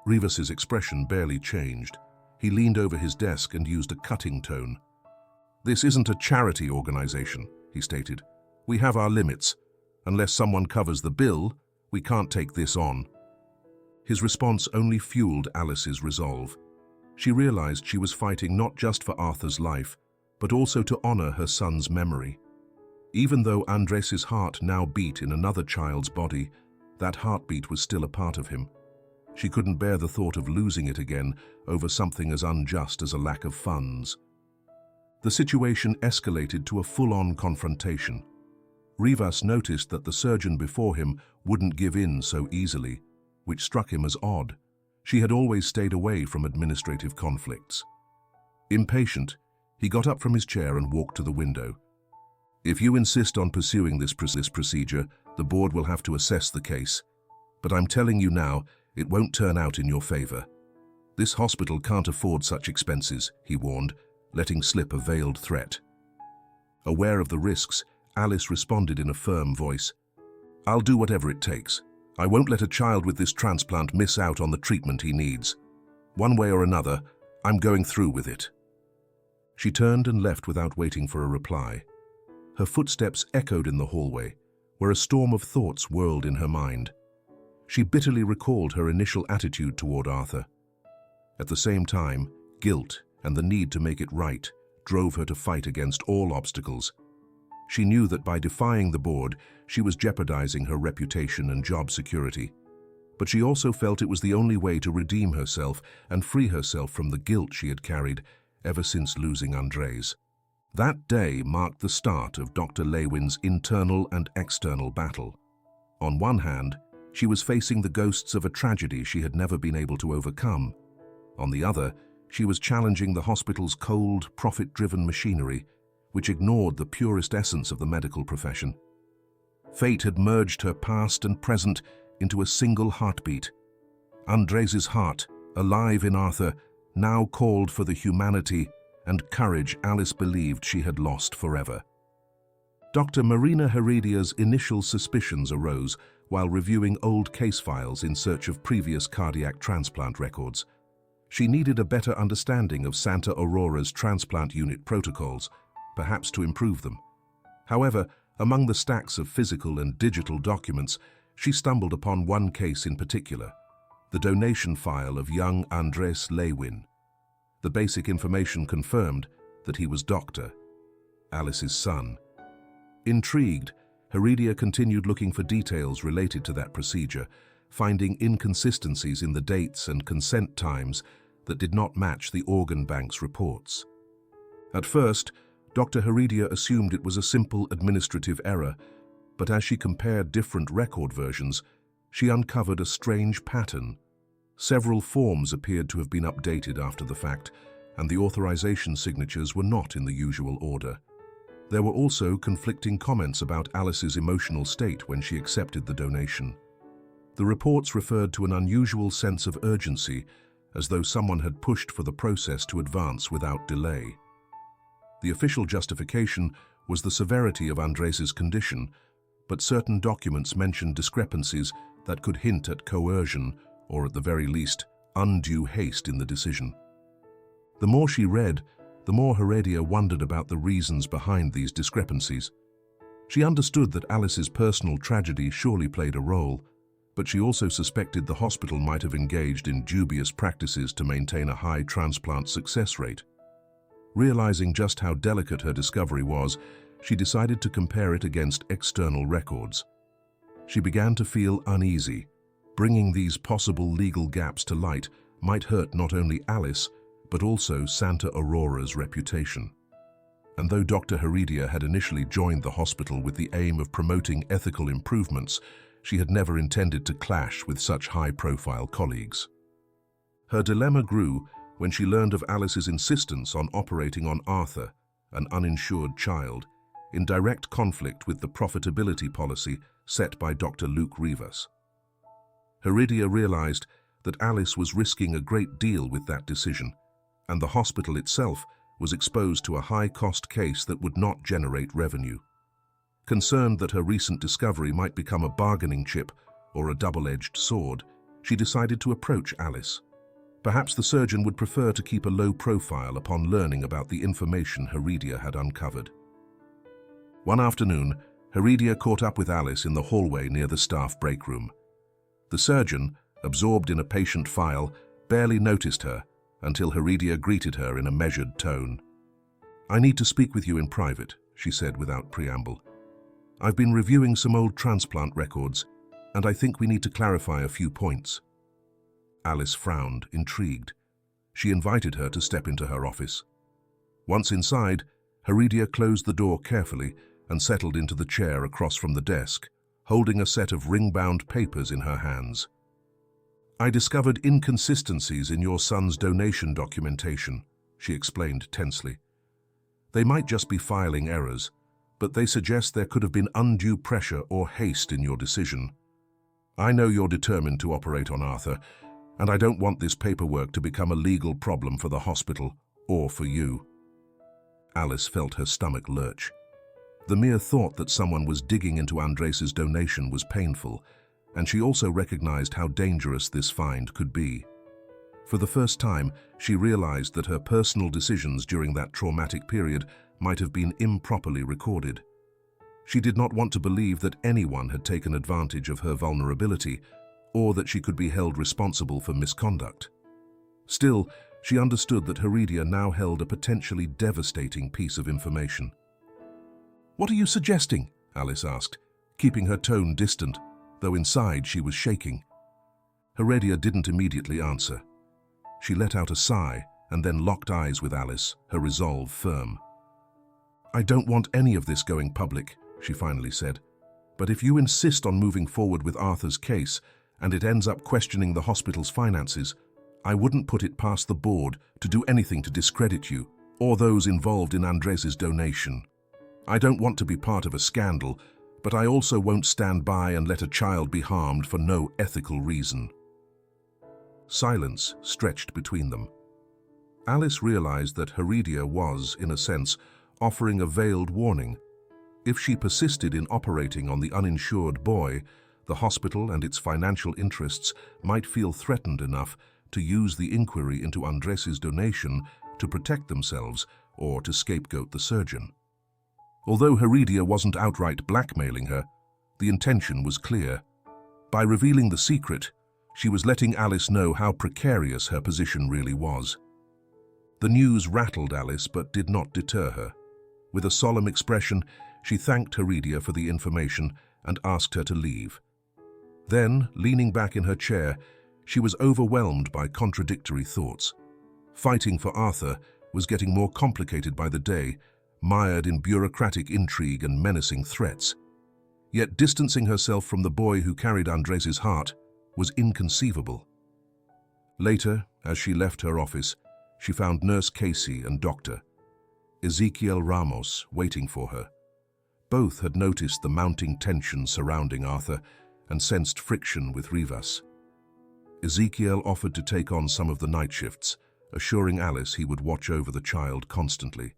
Rivas's expression barely changed. He leaned over his desk and used a cutting tone. "This isn't a charity organization," he stated. We have our limits. Unless someone covers the bill, we can't take this on." His response only fueled Alice's resolve. She realized she was fighting not just for Arthur's life, but also to honor her son's memory. Even though Andres's heart now beat in another child's body, that heartbeat was still a part of him. She couldn't bear the thought of losing it again over something as unjust as a lack of funds. The situation escalated to a full-on confrontation. Rivas noticed that the surgeon before him wouldn't give in so easily, which struck him as odd. She had always stayed away from administrative conflicts. Impatient, he got up from his chair and walked to the window. "If you insist on pursuing this procedure, the board will have to assess the case. But I'm telling you now, it won't turn out in your favor. This hospital can't afford such expenses," he warned, letting slip a veiled threat. Aware of the risks, Alice responded in a firm voice. "I'll do whatever it takes. I won't let a child with this transplant miss out on the treatment he needs. One way or another, I'm going through with it." She turned and left without waiting for a reply. Her footsteps echoed in the hallway, where a storm of thoughts whirled in her mind. She bitterly recalled her initial attitude toward Arthur. At the same time, guilt and the need to make it right drove her to fight against all obstacles. She knew that by defying the board, she was jeopardizing her reputation and job security. But she also felt it was the only way to redeem herself and free herself from the guilt she had carried ever since losing Andrei's. That day marked the start of Dr. Lewin's internal and external battle. On one hand, she was facing the ghosts of a tragedy she had never been able to overcome. On the other, she was challenging the hospital's cold, profit-driven machinery, which ignored the purest essence of the medical profession. Fate had merged her past and present into a single heartbeat. Andrei's heart, alive in Arthur, now called for the humanity and courage Alice believed she had lost forever. Dr. Marina Heredia's initial suspicions arose while reviewing old case files in search of previous cardiac transplant records. She needed a better understanding of Santa Aurora's transplant unit protocols, perhaps to improve them. However, among the stacks of physical and digital documents, she stumbled upon one case in particular, the donation file of young Andrei Lewin. The basic information confirmed that he was Dr. Alice's son. Intrigued, Heredia continued looking for details related to that procedure, finding inconsistencies in the dates and consent times that did not match the organ bank's reports. At first, Dr. Heredia assumed it was a simple administrative error, but as she compared different record versions, she uncovered a strange pattern. Several forms appeared to have been updated after the fact, and the authorization signatures were not in the usual order. There were also conflicting comments about Alice's emotional state when she accepted the donation. The reports referred to an unusual sense of urgency, as though someone had pushed for the process to advance without delay. The official justification was the severity of Andres's condition, but certain documents mentioned discrepancies that could hint at coercion or, at the very least, undue haste in the decision. The more she read, the more Heredia wondered about the reasons behind these discrepancies. She understood that Alice's personal tragedy surely played a role, but she also suspected the hospital might have engaged in dubious practices to maintain a high transplant success rate. Realizing just how delicate her discovery was, she decided to compare it against external records. She began to feel uneasy. Bringing these possible legal gaps to light might hurt not only Alice, but also Santa Aurora's reputation. And though Dr. Heredia had initially joined the hospital with the aim of promoting ethical improvements, she had never intended to clash with such high-profile colleagues. Her dilemma grew when she learned of Alice's insistence on operating on Arthur, an uninsured child, in direct conflict with the profitability policy set by Dr. Luke Rivas. Heredia realized that Alice was risking a great deal with that decision, and the hospital itself was exposed to a high-cost case that would not generate revenue. Concerned that her recent discovery might become a bargaining chip or a double-edged sword, she decided to approach Alice. Perhaps the surgeon would prefer to keep a low profile upon learning about the information Heredia had uncovered. One afternoon, Heredia caught up with Alice in the hallway near the staff break room. The surgeon, absorbed in a patient file, barely noticed her until Heredia greeted her in a measured tone. "I need to speak with you in private," she said without preamble. "I've been reviewing some old transplant records, and I think we need to clarify a few points." Alice frowned, intrigued. She invited her to step into her office. Once inside, Heredia closed the door carefully and settled into the chair across from the desk, holding a set of ring-bound papers in her hands. "I discovered inconsistencies in your son's donation documentation," she explained tensely. "They might just be filing errors, but they suggest there could have been undue pressure or haste in your decision. I know you're determined to operate on Arthur, and I don't want this paperwork to become a legal problem for the hospital or for you." Alice felt her stomach lurch. The mere thought that someone was digging into Andrei's donation was painful, and she also recognized how dangerous this find could be. For the first time, she realized that her personal decisions during that traumatic period might have been improperly recorded. She did not want to believe that anyone had taken advantage of her vulnerability, or that she could be held responsible for misconduct. Still, she understood that Heredia now held a potentially devastating piece of information. "What are you suggesting?" Alice asked, keeping her tone distant, though inside she was shaking. Heredia didn't immediately answer. She let out a sigh and then locked eyes with Alice, her resolve firm. "I don't want any of this going public," she finally said. "But if you insist on moving forward with Arthur's case, and it ends up questioning the hospital's finances, I wouldn't put it past the board to do anything to discredit you, or those involved in Andrei's donation. I don't want to be part of a scandal, but I also won't stand by and let a child be harmed for no ethical reason." Silence stretched between them. Alice realized that Heredia was, in a sense, offering a veiled warning. If she persisted in operating on the uninsured boy, the hospital and its financial interests might feel threatened enough to use the inquiry into Andrei's donation to protect themselves or to scapegoat the surgeon. Although Heredia wasn't outright blackmailing her, the intention was clear. By revealing the secret, she was letting Alice know how precarious her position really was. The news rattled Alice but did not deter her. With a solemn expression, she thanked Heredia for the information and asked her to leave. Then, leaning back in her chair, she was overwhelmed by contradictory thoughts. Fighting for Arthur was getting more complicated by the day, mired in bureaucratic intrigue and menacing threats. Yet distancing herself from the boy who carried Andrei's heart was inconceivable. Later, as she left her office, she found Nurse Casey and Dr. Ezekiel Ramos waiting for her. Both had noticed the mounting tension surrounding Arthur and sensed friction with Rivas. Ezekiel offered to take on some of the night shifts, assuring Alice he would watch over the child constantly.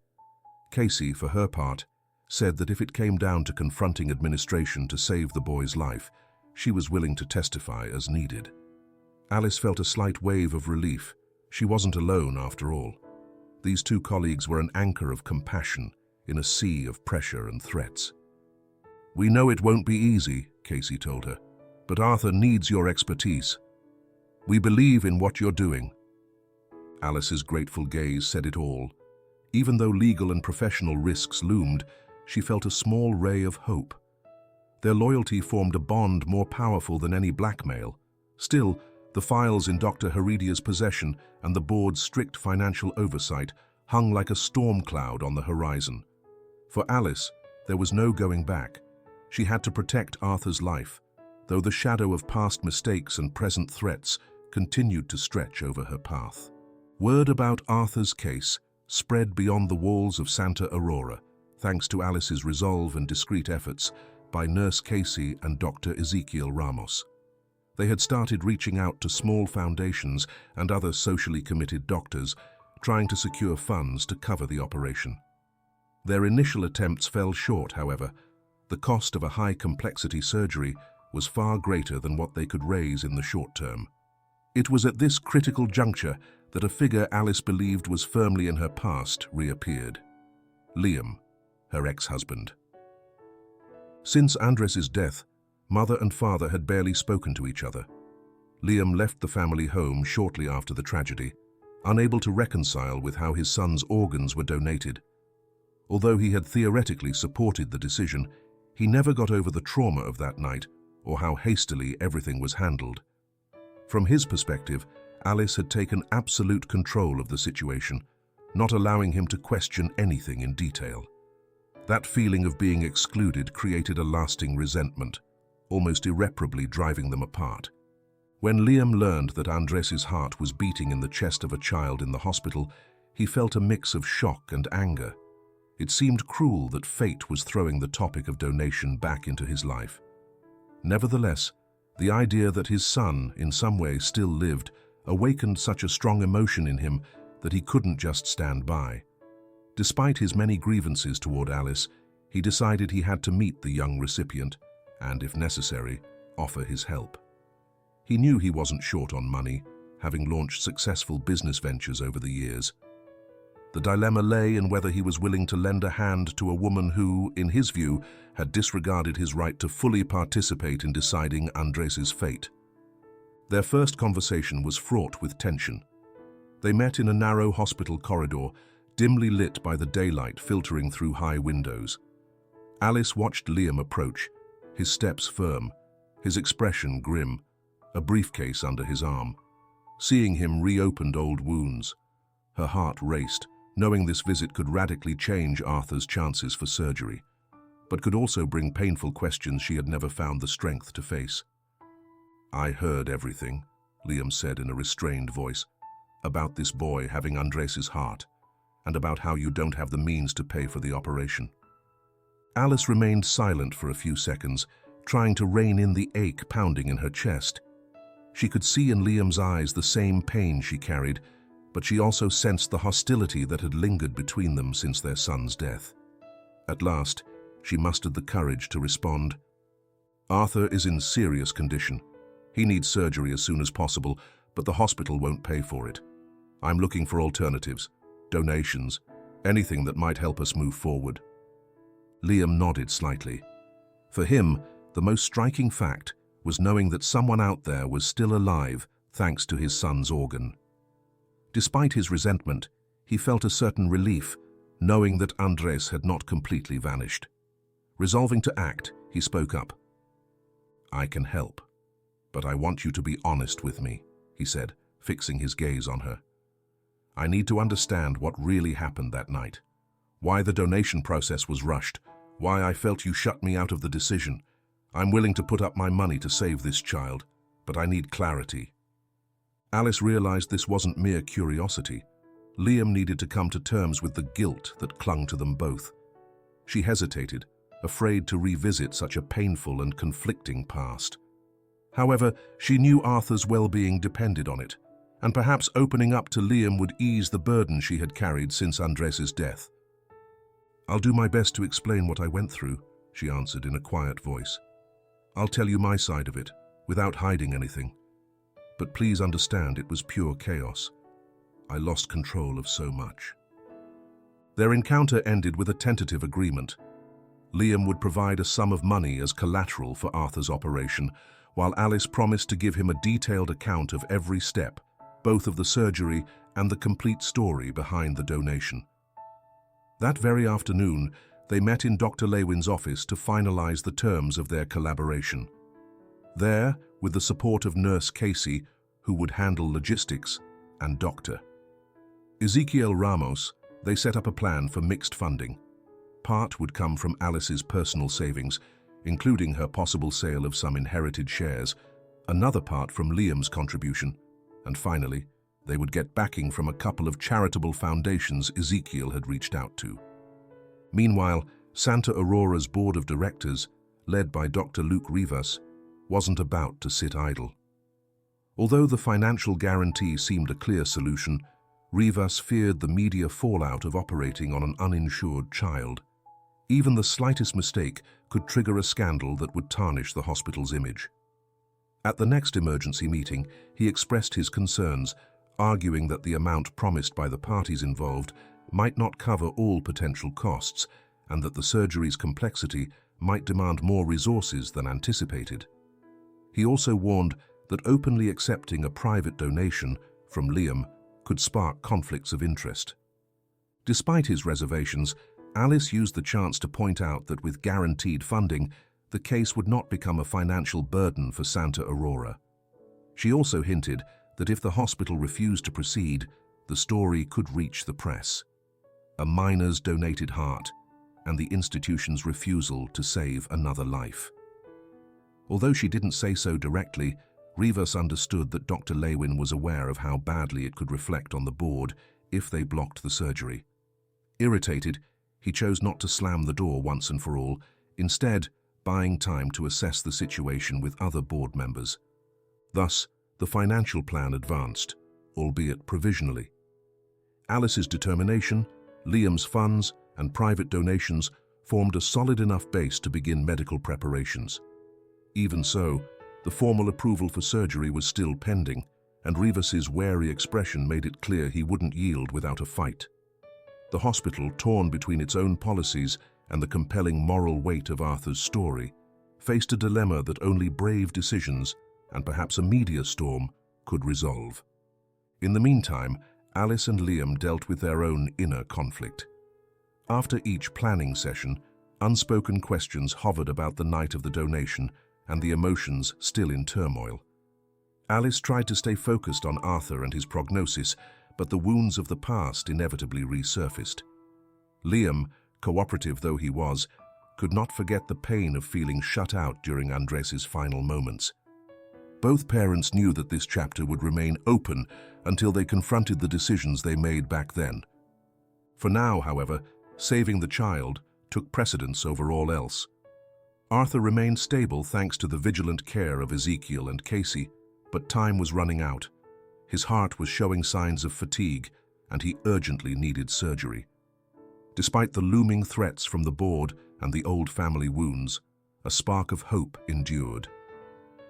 Casey, for her part, said that if it came down to confronting administration to save the boy's life, she was willing to testify as needed. Alice felt a slight wave of relief. She wasn't alone after all. These two colleagues were an anchor of compassion in a sea of pressure and threats. "We know it won't be easy," Casey told her, "but Arthur needs your expertise. We believe in what you're doing." Alice's grateful gaze said it all. Even though legal and professional risks loomed, she felt a small ray of hope. Their loyalty formed a bond more powerful than any blackmail. Still, the files in Dr. Heredia's possession and the board's strict financial oversight hung like a storm cloud on the horizon. For Alice, there was no going back. She had to protect Arthur's life, though the shadow of past mistakes and present threats continued to stretch over her path. Word about Arthur's case spread beyond the walls of Santa Aurora, thanks to Alice's resolve and discreet efforts by Nurse Casey and Dr. Ezekiel Ramos. They had started reaching out to small foundations and other socially committed doctors, trying to secure funds to cover the operation. Their initial attempts fell short, however. The cost of a high-complexity surgery was far greater than what they could raise in the short term. It was at this critical juncture that a figure Alice believed was firmly in her past reappeared. Liam, her ex-husband. Since Andres's death, mother and father had barely spoken to each other. Liam left the family home shortly after the tragedy, unable to reconcile with how his son's organs were donated. Although he had theoretically supported the decision, he never got over the trauma of that night or how hastily everything was handled. From his perspective, Alice had taken absolute control of the situation, not allowing him to question anything in detail. That feeling of being excluded created a lasting resentment, almost irreparably driving them apart. When Liam learned that Andres's heart was beating in the chest of a child in the hospital, he felt a mix of shock and anger. It seemed cruel that fate was throwing the topic of donation back into his life. Nevertheless, the idea that his son, in some way, still lived awakened such a strong emotion in him that he couldn't just stand by. Despite his many grievances toward Alice, he decided he had to meet the young recipient and, if necessary, offer his help. He knew he wasn't short on money, having launched successful business ventures over the years. The dilemma lay in whether he was willing to lend a hand to a woman who, in his view, had disregarded his right to fully participate in deciding Andres's fate. Their first conversation was fraught with tension. They met in a narrow hospital corridor, dimly lit by the daylight filtering through high windows. Alice watched Liam approach, his steps firm, his expression grim, a briefcase under his arm. Seeing him reopened old wounds. Her heart raced, knowing this visit could radically change Arthur's chances for surgery, but could also bring painful questions she had never found the strength to face. "I heard everything," Liam said in a restrained voice, "about this boy having Andres's heart, and about how you don't have the means to pay for the operation." Alice remained silent for a few seconds, trying to rein in the ache pounding in her chest. She could see in Liam's eyes the same pain she carried, but she also sensed the hostility that had lingered between them since their son's death. At last, she mustered the courage to respond. "Arthur is in serious condition. He needs surgery as soon as possible, but the hospital won't pay for it. I'm looking for alternatives, donations, anything that might help us move forward." Liam nodded slightly. For him, the most striking fact was knowing that someone out there was still alive thanks to his son's organ. Despite his resentment, he felt a certain relief, knowing that Andres had not completely vanished. Resolving to act, he spoke up. "I can help, but I want you to be honest with me," he said, fixing his gaze on her. "I need to understand what really happened that night, why the donation process was rushed, why I felt you shut me out of the decision. I'm willing to put up my money to save this child, but I need clarity." Alice realized this wasn't mere curiosity. Liam needed to come to terms with the guilt that clung to them both. She hesitated, afraid to revisit such a painful and conflicting past. However, she knew Arthur's well-being depended on it, and perhaps opening up to Liam would ease the burden she had carried since Andres's death. "I'll do my best to explain what I went through," she answered in a quiet voice. "I'll tell you my side of it, without hiding anything. But please understand it was pure chaos. I lost control of so much." Their encounter ended with a tentative agreement. Liam would provide a sum of money as collateral for Arthur's operation, while Alice promised to give him a detailed account of every step, both of the surgery and the complete story behind the donation. That very afternoon, they met in Dr. Lewin's office to finalize the terms of their collaboration. There, with the support of Nurse Casey, who would handle logistics, and Dr. Ezekiel Ramos, they set up a plan for mixed funding. Part would come from Alice's personal savings, including her possible sale of some inherited shares, another part from Liam's contribution, and finally, they would get backing from a couple of charitable foundations Ezekiel had reached out to. Meanwhile, Santa Aurora's board of directors, led by Dr. Luke Rivas, wasn't about to sit idle. Although the financial guarantee seemed a clear solution, Rivas feared the media fallout of operating on an uninsured child. Even the slightest mistake could trigger a scandal that would tarnish the hospital's image. At the next emergency meeting, he expressed his concerns, arguing that the amount promised by the parties involved might not cover all potential costs, and that the surgery's complexity might demand more resources than anticipated. He also warned that openly accepting a private donation from Liam could spark conflicts of interest. Despite his reservations, Alice used the chance to point out that with guaranteed funding, the case would not become a financial burden for Santa Aurora. She also hinted that if the hospital refused to proceed, the story could reach the press. A minor's donated heart and the institution's refusal to save another life. Although she didn't say so directly, Rivas understood that Dr. Lewin was aware of how badly it could reflect on the board if they blocked the surgery. Irritated, he chose not to slam the door once and for all, instead buying time to assess the situation with other board members. Thus, the financial plan advanced, albeit provisionally. Alice's determination, Liam's funds, and private donations formed a solid enough base to begin medical preparations. Even so, the formal approval for surgery was still pending, and Rivas's wary expression made it clear he wouldn't yield without a fight. The hospital, torn between its own policies and the compelling moral weight of Arthur's story, faced a dilemma that only brave decisions, and perhaps a media storm, could resolve. In the meantime, Alice and Liam dealt with their own inner conflict. After each planning session, unspoken questions hovered about the night of the donation and the emotions still in turmoil. Alice tried to stay focused on Arthur and his prognosis, but the wounds of the past inevitably resurfaced. Liam, cooperative though he was, could not forget the pain of feeling shut out during Andrés' final moments. Both parents knew that this chapter would remain open until they confronted the decisions they made back then. For now, however, saving the child took precedence over all else. Arthur remained stable thanks to the vigilant care of Ezekiel and Casey, but time was running out. His heart was showing signs of fatigue, and he urgently needed surgery. Despite the looming threats from the board and the old family wounds, a spark of hope endured.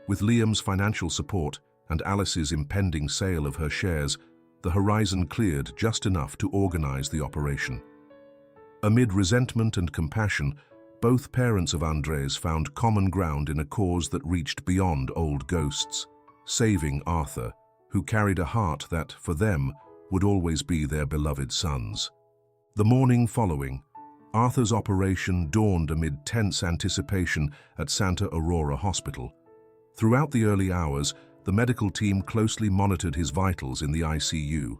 With Liam's financial support and Alice's impending sale of her shares, the horizon cleared just enough to organize the operation. Amid resentment and compassion, both parents of Andrés found common ground in a cause that reached beyond old ghosts, saving Arthur, who carried a heart that, for them, would always be their beloved son's. The morning following, Arthur's operation dawned amid tense anticipation at Santa Aurora Hospital. Throughout the early hours, the medical team closely monitored his vitals in the ICU.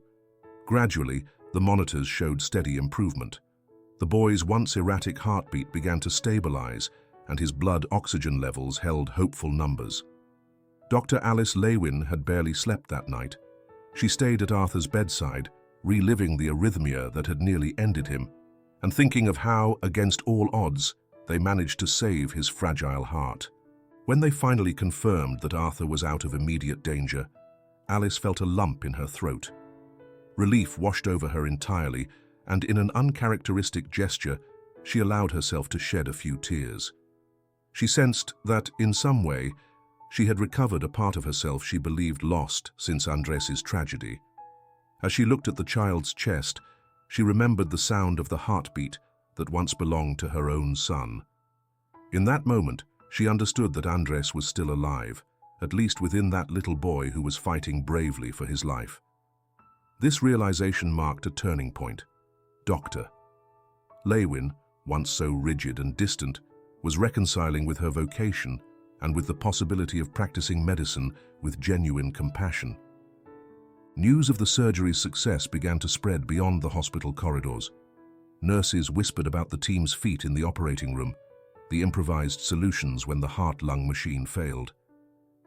Gradually, the monitors showed steady improvement. The boy's once erratic heartbeat began to stabilize, and his blood oxygen levels held hopeful numbers. Dr. Alice Lewin had barely slept that night. She stayed at Arthur's bedside, reliving the arrhythmia that had nearly ended him, and thinking of how, against all odds, they managed to save his fragile heart. When they finally confirmed that Arthur was out of immediate danger, Alice felt a lump in her throat. Relief washed over her entirely, and in an uncharacteristic gesture, she allowed herself to shed a few tears. She sensed that, in some way, she had recovered a part of herself she believed lost since Andrés' tragedy. As she looked at the child's chest, she remembered the sound of the heartbeat that once belonged to her own son. In that moment, she understood that Andrés was still alive, at least within that little boy who was fighting bravely for his life. This realization marked a turning point. Dr. Lewin, once so rigid and distant, was reconciling with her vocation and with the possibility of practicing medicine with genuine compassion. News of the surgery's success began to spread beyond the hospital corridors. Nurses whispered about the team's feat in the operating room, the improvised solutions when the heart-lung machine failed.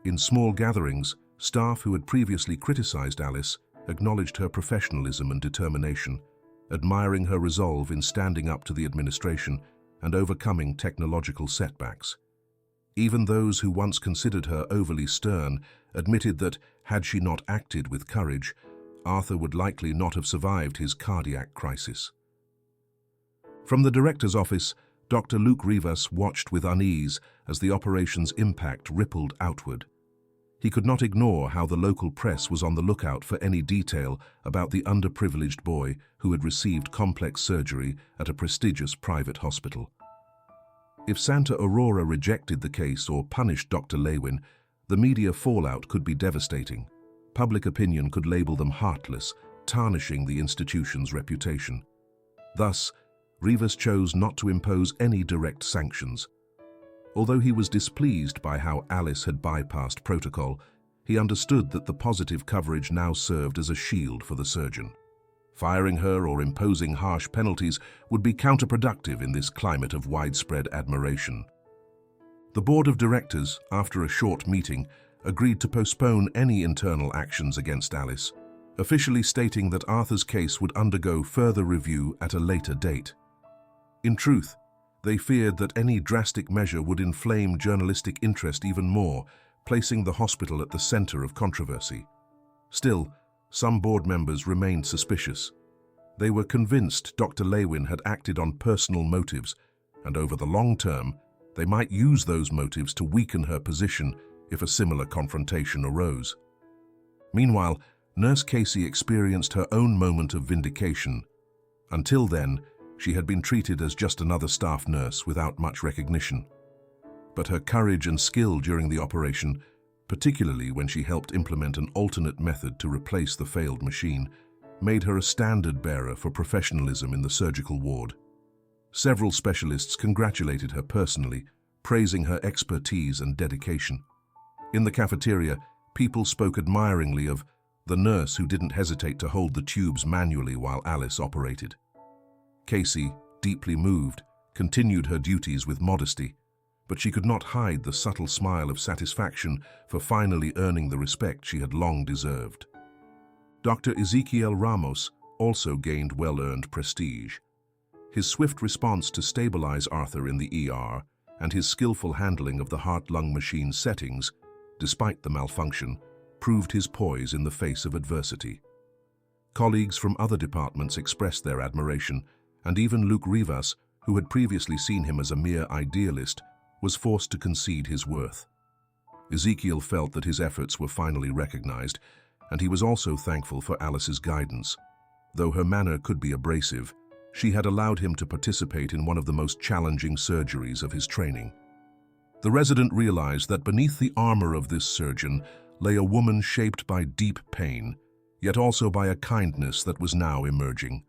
In small gatherings, staff who had previously criticized Alice acknowledged her professionalism and determination, admiring her resolve in standing up to the administration and overcoming technological setbacks. Even those who once considered her overly stern admitted that, had she not acted with courage, Arthur would likely not have survived his cardiac crisis. From the director's office, Dr. Luke Rivas watched with unease as the operation's impact rippled outward. He could not ignore how the local press was on the lookout for any detail about the underprivileged boy who had received complex surgery at a prestigious private hospital. If Santa Aurora rejected the case or punished Dr. Lewin, the media fallout could be devastating. Public opinion could label them heartless, tarnishing the institution's reputation. Thus, Rivas chose not to impose any direct sanctions. Although he was displeased by how Alice had bypassed protocol, he understood that the positive coverage now served as a shield for the surgeon. Firing her or imposing harsh penalties would be counterproductive in this climate of widespread admiration. The board of directors, after a short meeting, agreed to postpone any internal actions against Alice, officially stating that Arthur's case would undergo further review at a later date. In truth, they feared that any drastic measure would inflame journalistic interest even more, placing the hospital at the center of controversy. Still, some board members remained suspicious. They were convinced Dr. Lewin had acted on personal motives, and over the long term, they might use those motives to weaken her position if a similar confrontation arose. Meanwhile, Nurse Casey experienced her own moment of vindication. Until then, she had been treated as just another staff nurse without much recognition. But her courage and skill during the operation, particularly when she helped implement an alternate method to replace the failed machine, made her a standard-bearer for professionalism in the surgical ward. Several specialists congratulated her personally, praising her expertise and dedication. In the cafeteria, people spoke admiringly of the nurse who didn't hesitate to hold the tubes manually while Alice operated. Casey, deeply moved, continued her duties with modesty, but she could not hide the subtle smile of satisfaction for finally earning the respect she had long deserved. Dr. Ezequiel Ramos also gained well-earned prestige. His swift response to stabilize Arthur in the ER and his skillful handling of the heart-lung machine settings, despite the malfunction, proved his poise in the face of adversity. Colleagues from other departments expressed their admiration, and even Luke Rivas, who had previously seen him as a mere idealist, was forced to concede his worth. Ezequiel felt that his efforts were finally recognized, and he was also thankful for Alice's guidance. Though her manner could be abrasive, she had allowed him to participate in one of the most challenging surgeries of his training. The resident realized that beneath the armor of this surgeon lay a woman shaped by deep pain, yet also by a kindness that was now emerging.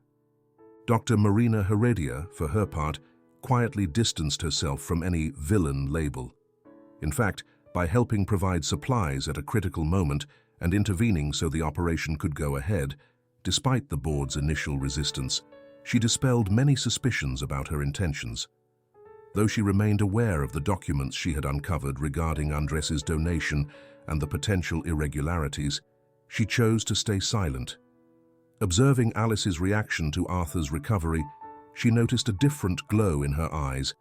Dr. Marina Heredia, for her part, quietly distanced herself from any villain label. In fact, by helping provide supplies at a critical moment and intervening so the operation could go ahead, despite the board's initial resistance, she dispelled many suspicions about her intentions. Though she remained aware of the documents she had uncovered regarding Andres's donation and the potential irregularities, she chose to stay silent. Observing Alice's reaction to Arthur's recovery, she noticed a different glow in her eyes,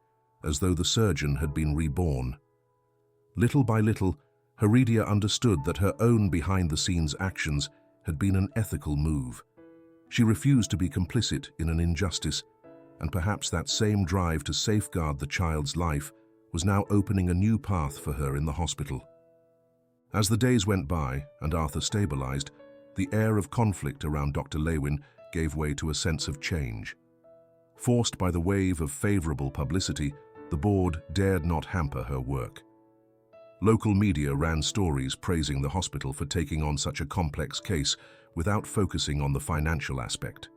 as though the surgeon had been reborn. Little by little, Heredia understood that her own behind-the-scenes actions had been an ethical move. She refused to be complicit in an injustice, and perhaps that same drive to safeguard the child's life was now opening a new path for her in the hospital. As the days went by and Arthur stabilized, the air of conflict around Dr. Lewin gave way to a sense of change. Forced by the wave of favorable publicity, the board dared not hamper her work. Local media ran stories praising the hospital for taking on such a complex case without focusing on the financial aspect.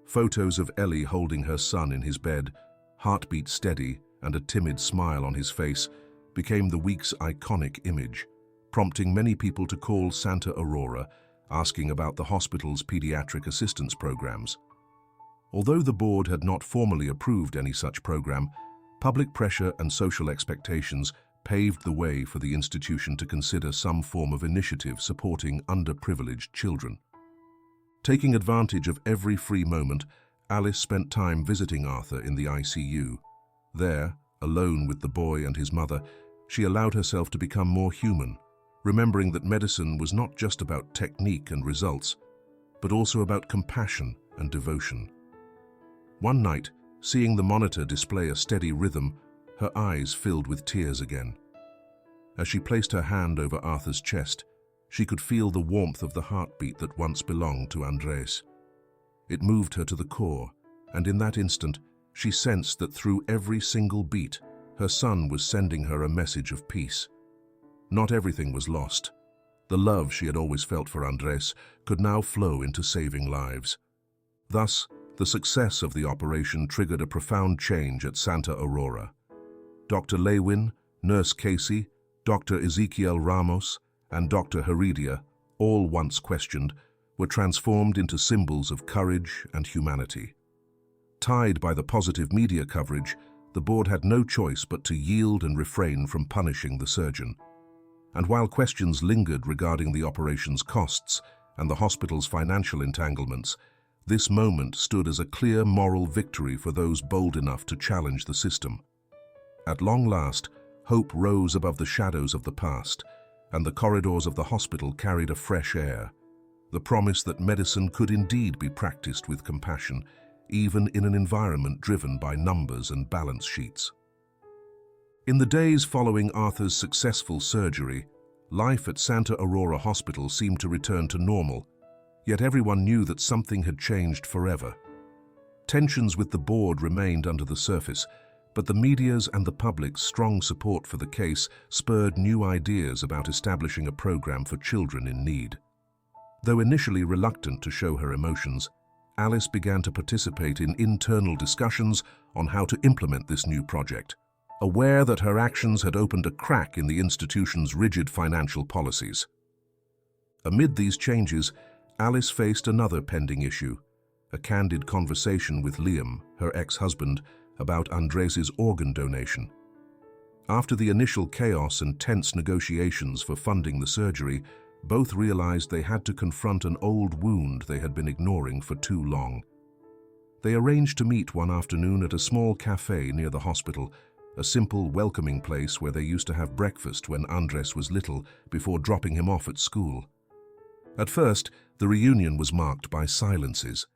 Photos of Ellie holding her son in his bed, heartbeat steady and a timid smile on his face, became the week's iconic image, prompting many people to call Santa Aurora, asking about the hospital's pediatric assistance programs. Although the board had not formally approved any such program, public pressure and social expectations paved the way for the institution to consider some form of initiative supporting underprivileged children. Taking advantage of every free moment, Alice spent time visiting Arthur in the ICU. There, alone with the boy and his mother, she allowed herself to become more human, remembering that medicine was not just about technique and results, but also about compassion and devotion. One night, seeing the monitor display a steady rhythm, her eyes filled with tears again. As she placed her hand over Arthur's chest, she could feel the warmth of the heartbeat that once belonged to Andrei. It moved her to the core, and in that instant, she sensed that through every single beat, Her son was sending her a message of peace. Not everything was lost. The love she had always felt for Andres could now flow into saving lives. Thus, the success of the operation triggered a profound change at Santa Aurora. Dr. Lewin, Nurse Casey, Dr. Ezequiel Ramos, and Dr. Heredia, all once questioned, were transformed into symbols of courage and humanity. Tied by the positive media coverage, the board had no choice but to yield and refrain from punishing the surgeon. And while questions lingered regarding the operation's costs and the hospital's financial entanglements, this moment stood as a clear moral victory for those bold enough to challenge the system. At long last, hope rose above the shadows of the past, and the corridors of the hospital carried a fresh air, the promise that medicine could indeed be practiced with compassion, even in an environment driven by numbers and balance sheets. In the days following Arthur's successful surgery, life at Santa Aurora Hospital seemed to return to normal, yet everyone knew that something had changed forever. Tensions with the board remained under the surface, but the media's and the public's strong support for the case spurred new ideas about establishing a program for children in need. Though initially reluctant to show her emotions, Alice began to participate in internal discussions on how to implement this new project, aware that her actions had opened a crack in the institution's rigid financial policies. Amid these changes, Alice faced another pending issue, a candid conversation with Liam, her ex-husband, about Andres' organ donation. After the initial chaos and tense negotiations for funding the surgery, both realized they had to confront an old wound they had been ignoring for too long. They arranged to meet one afternoon at a small cafe near the hospital, a simple, welcoming place where they used to have breakfast when Andres was little before dropping him off at school. At first, the reunion was marked by silences.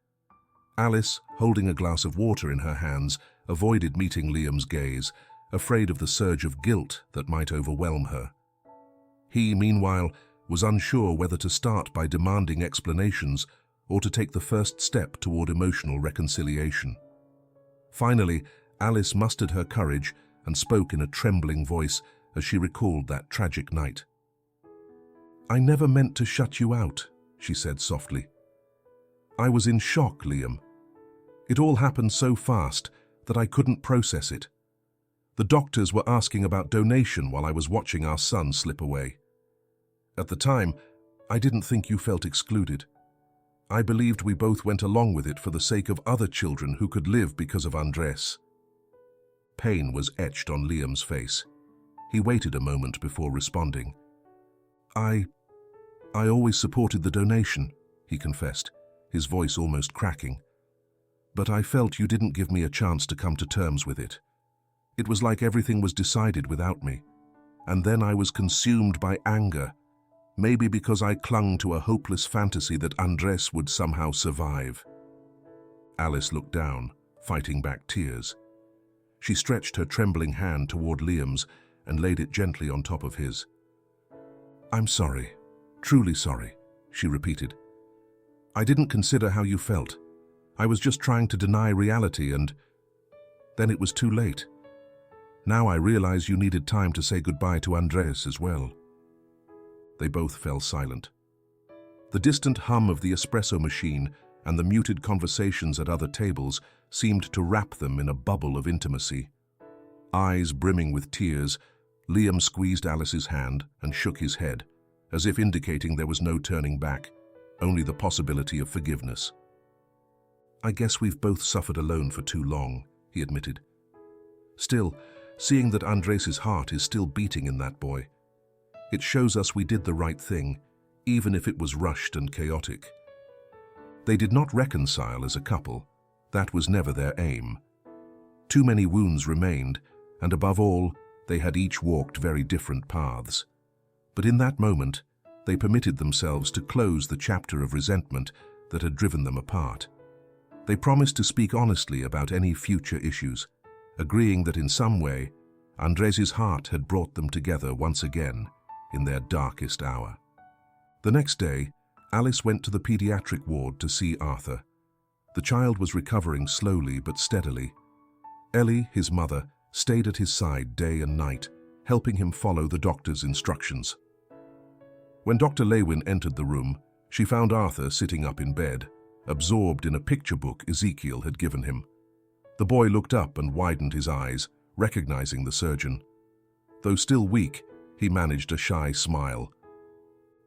Alice, holding a glass of water in her hands, avoided meeting Liam's gaze, afraid of the surge of guilt that might overwhelm her. He, meanwhile, was unsure whether to start by demanding explanations or to take the first step toward emotional reconciliation. Finally, Alice mustered her courage and spoke in a trembling voice as she recalled that tragic night. "I never meant to shut you out," she said softly. "I was in shock, Liam. It all happened so fast that I couldn't process it. The doctors were asking about donation while I was watching our son slip away. At the time, I didn't think you felt excluded. I believed we both went along with it for the sake of other children who could live because of Andres." Pain was etched on Liam's face. He waited a moment before responding. I always supported the donation," he confessed, his voice almost cracking. "But I felt you didn't give me a chance to come to terms with it. It was like everything was decided without me. And then I was consumed by anger, maybe because I clung to a hopeless fantasy that Andres would somehow survive." Alice looked down, fighting back tears. She stretched her trembling hand toward Liam's and laid it gently on top of his. "I'm sorry, truly sorry," she repeated. "I didn't consider how you felt. I was just trying to deny reality, and then it was too late. Now I realize you needed time to say goodbye to Andres as well." They both fell silent. The distant hum of the espresso machine and the muted conversations at other tables seemed to wrap them in a bubble of intimacy. Eyes brimming with tears, Liam squeezed Alice's hand and shook his head, as if indicating there was no turning back, only the possibility of forgiveness. "I guess we've both suffered alone for too long," he admitted. "Still, seeing that Andres' heart is still beating in that boy, it shows us we did the right thing, even if it was rushed and chaotic." They did not reconcile as a couple. That was never their aim. Too many wounds remained, and above all, they had each walked very different paths. But in that moment, they permitted themselves to close the chapter of resentment that had driven them apart. They promised to speak honestly about any future issues, agreeing that in some way, Andres' heart had brought them together once again in their darkest hour. The next day, Alice went to the pediatric ward to see Arthur. The child was recovering slowly but steadily. Ellie, his mother, stayed at his side day and night, helping him follow the doctor's instructions. When Dr. Lewin entered the room, she found Arthur sitting up in bed, absorbed in a picture book Ezekiel had given him. The boy looked up and widened his eyes, recognizing the surgeon. Though still weak, he managed a shy smile.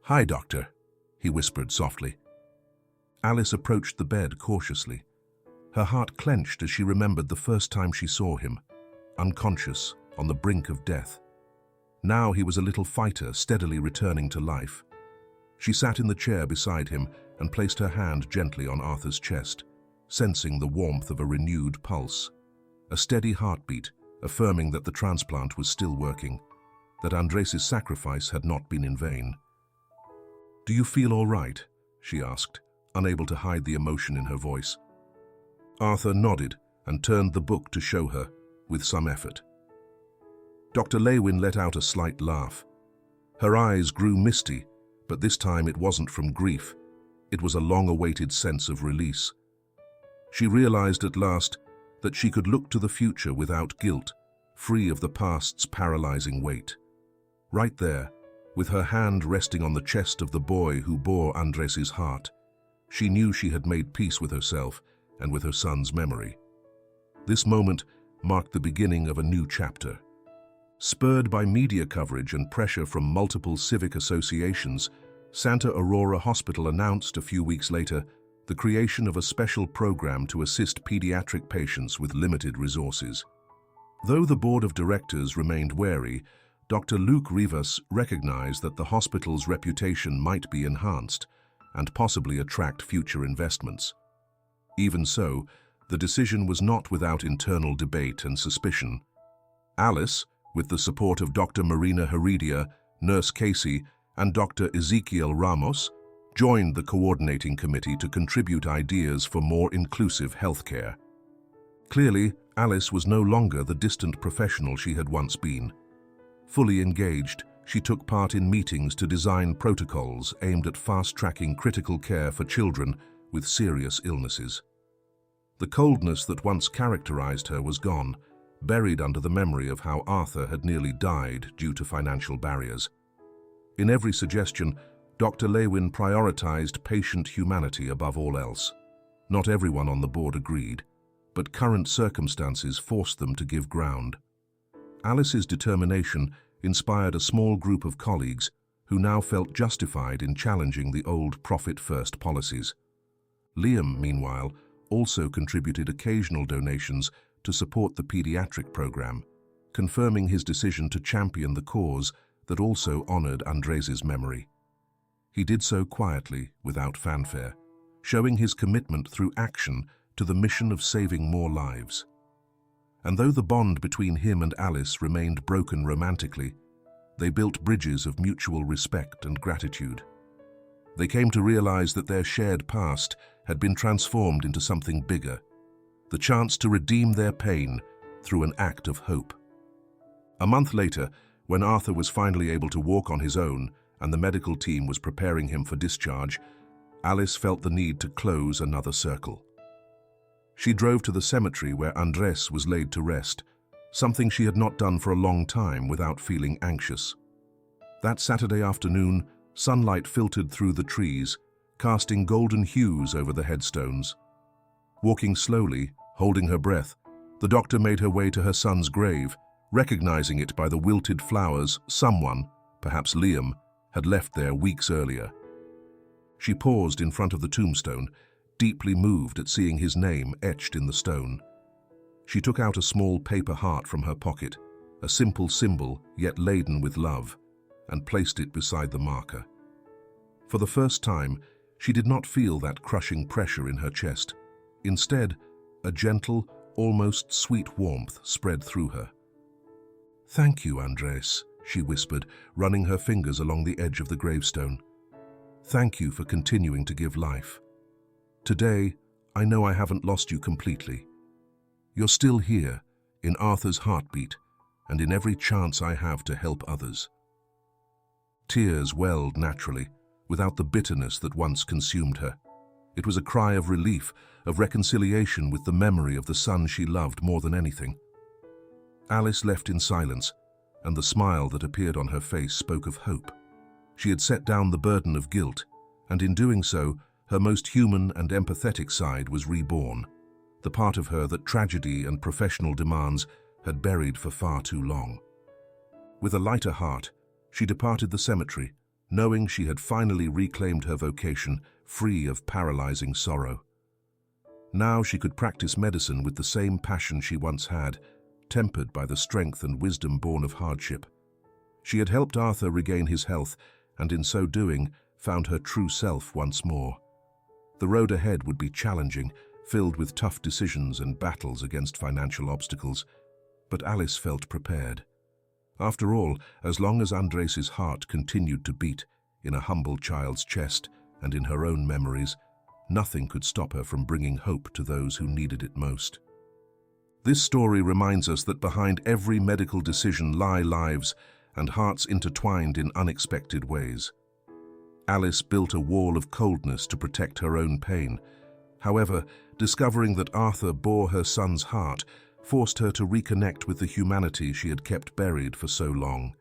"Hi, Doctor," he whispered softly. Alice approached the bed cautiously. Her heart clenched as she remembered the first time she saw him, unconscious, on the brink of death. Now he was a little fighter, steadily returning to life. She sat in the chair beside him and placed her hand gently on Arthur's chest, sensing the warmth of a renewed pulse. A steady heartbeat, affirming that the transplant was still working, that Andrei's sacrifice had not been in vain. "Do you feel all right?" she asked, unable to hide the emotion in her voice. Arthur nodded and turned the book to show her, with some effort. Dr. Lewin let out a slight laugh. Her eyes grew misty, but this time it wasn't from grief. It was a long-awaited sense of release. She realized at last that she could look to the future without guilt, free of the past's paralyzing weight. Right there, with her hand resting on the chest of the boy who bore Andrei's heart, she knew she had made peace with herself and with her son's memory. This moment marked the beginning of a new chapter. Spurred by media coverage and pressure from multiple civic associations, Santa Aurora Hospital announced a few weeks later the creation of a special program to assist pediatric patients with limited resources. Though the board of directors remained wary, Dr. Luke Rivas recognized that the hospital's reputation might be enhanced and possibly attract future investments. Even so, the decision was not without internal debate and suspicion. Alice, with the support of Dr. Marina Heredia, Nurse Casey, and Dr. Ezekiel Ramos, joined the coordinating committee to contribute ideas for more inclusive healthcare. Clearly, Alice was no longer the distant professional she had once been. Fully engaged, she took part in meetings to design protocols aimed at fast-tracking critical care for children with serious illnesses. The coldness that once characterized her was gone, buried under the memory of how Arthur had nearly died due to financial barriers. In every suggestion, Dr. Lewin prioritized patient humanity above all else. Not everyone on the board agreed, but current circumstances forced them to give ground. Alice's determination inspired a small group of colleagues who now felt justified in challenging the old profit-first policies. Liam, meanwhile, also contributed occasional donations to support the pediatric program, confirming his decision to champion the cause that also honored Andrei's memory. He did so quietly, without fanfare, showing his commitment through action to the mission of saving more lives. And though the bond between him and Alice remained broken romantically, they built bridges of mutual respect and gratitude. They came to realize that their shared past had been transformed into something bigger, the chance to redeem their pain through an act of hope. A month later, when Arthur was finally able to walk on his own and the medical team was preparing him for discharge, Alice felt the need to close another circle. She drove to the cemetery where Andrés was laid to rest, something she had not done for a long time without feeling anxious. That Saturday afternoon, sunlight filtered through the trees, casting golden hues over the headstones. Walking slowly, holding her breath, the doctor made her way to her son's grave, recognizing it by the wilted flowers someone, perhaps Liam, had left there weeks earlier. She paused in front of the tombstone, deeply moved at seeing his name etched in the stone. She took out a small paper heart from her pocket, a simple symbol yet laden with love, and placed it beside the marker. For the first time, she did not feel that crushing pressure in her chest. Instead, a gentle, almost sweet warmth spread through her. "Thank you, Andrés," she whispered, running her fingers along the edge of the gravestone. "Thank you for continuing to give life. Today, I know I haven't lost you completely. You're still here, in Arthur's heartbeat, and in every chance I have to help others." Tears welled naturally, without the bitterness that once consumed her. It was a cry of relief, of reconciliation with the memory of the son she loved more than anything. Alice left in silence, and the smile that appeared on her face spoke of hope. She had set down the burden of guilt, and in doing so, her most human and empathetic side was reborn, the part of her that tragedy and professional demands had buried for far too long. With a lighter heart, she departed the cemetery, knowing she had finally reclaimed her vocation, free of paralyzing sorrow. Now she could practice medicine with the same passion she once had, tempered by the strength and wisdom born of hardship. She had helped Arthur regain his health, and in so doing, found her true self once more. The road ahead would be challenging, filled with tough decisions and battles against financial obstacles, but Alice felt prepared. After all, as long as Andrei's heart continued to beat in a humble child's chest and in her own memories, nothing could stop her from bringing hope to those who needed it most. This story reminds us that behind every medical decision lie lives and hearts intertwined in unexpected ways. Alice built a wall of coldness to protect her own pain. However, discovering that Arthur bore her son's heart forced her to reconnect with the humanity she had kept buried for so long.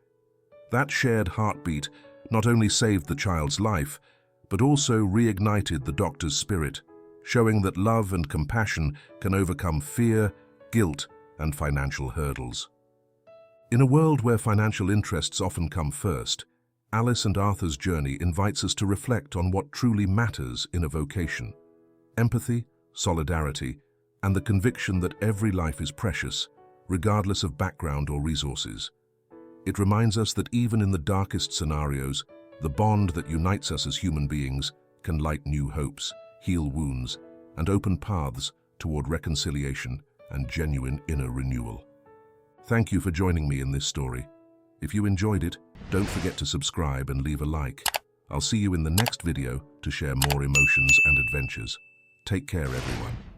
That shared heartbeat not only saved the child's life, but also reignited the doctor's spirit, showing that love and compassion can overcome fear, guilt, and financial hurdles. In a world where financial interests often come first, Alice and Arthur's journey invites us to reflect on what truly matters in a vocation: empathy, solidarity, and the conviction that every life is precious, regardless of background or resources. It reminds us that even in the darkest scenarios, the bond that unites us as human beings can light new hopes, heal wounds, and open paths toward reconciliation and genuine inner renewal. Thank you for joining me in this story. If you enjoyed it, don't forget to subscribe and leave a like. I'll see you in the next video to share more emotions and adventures. Take care, everyone.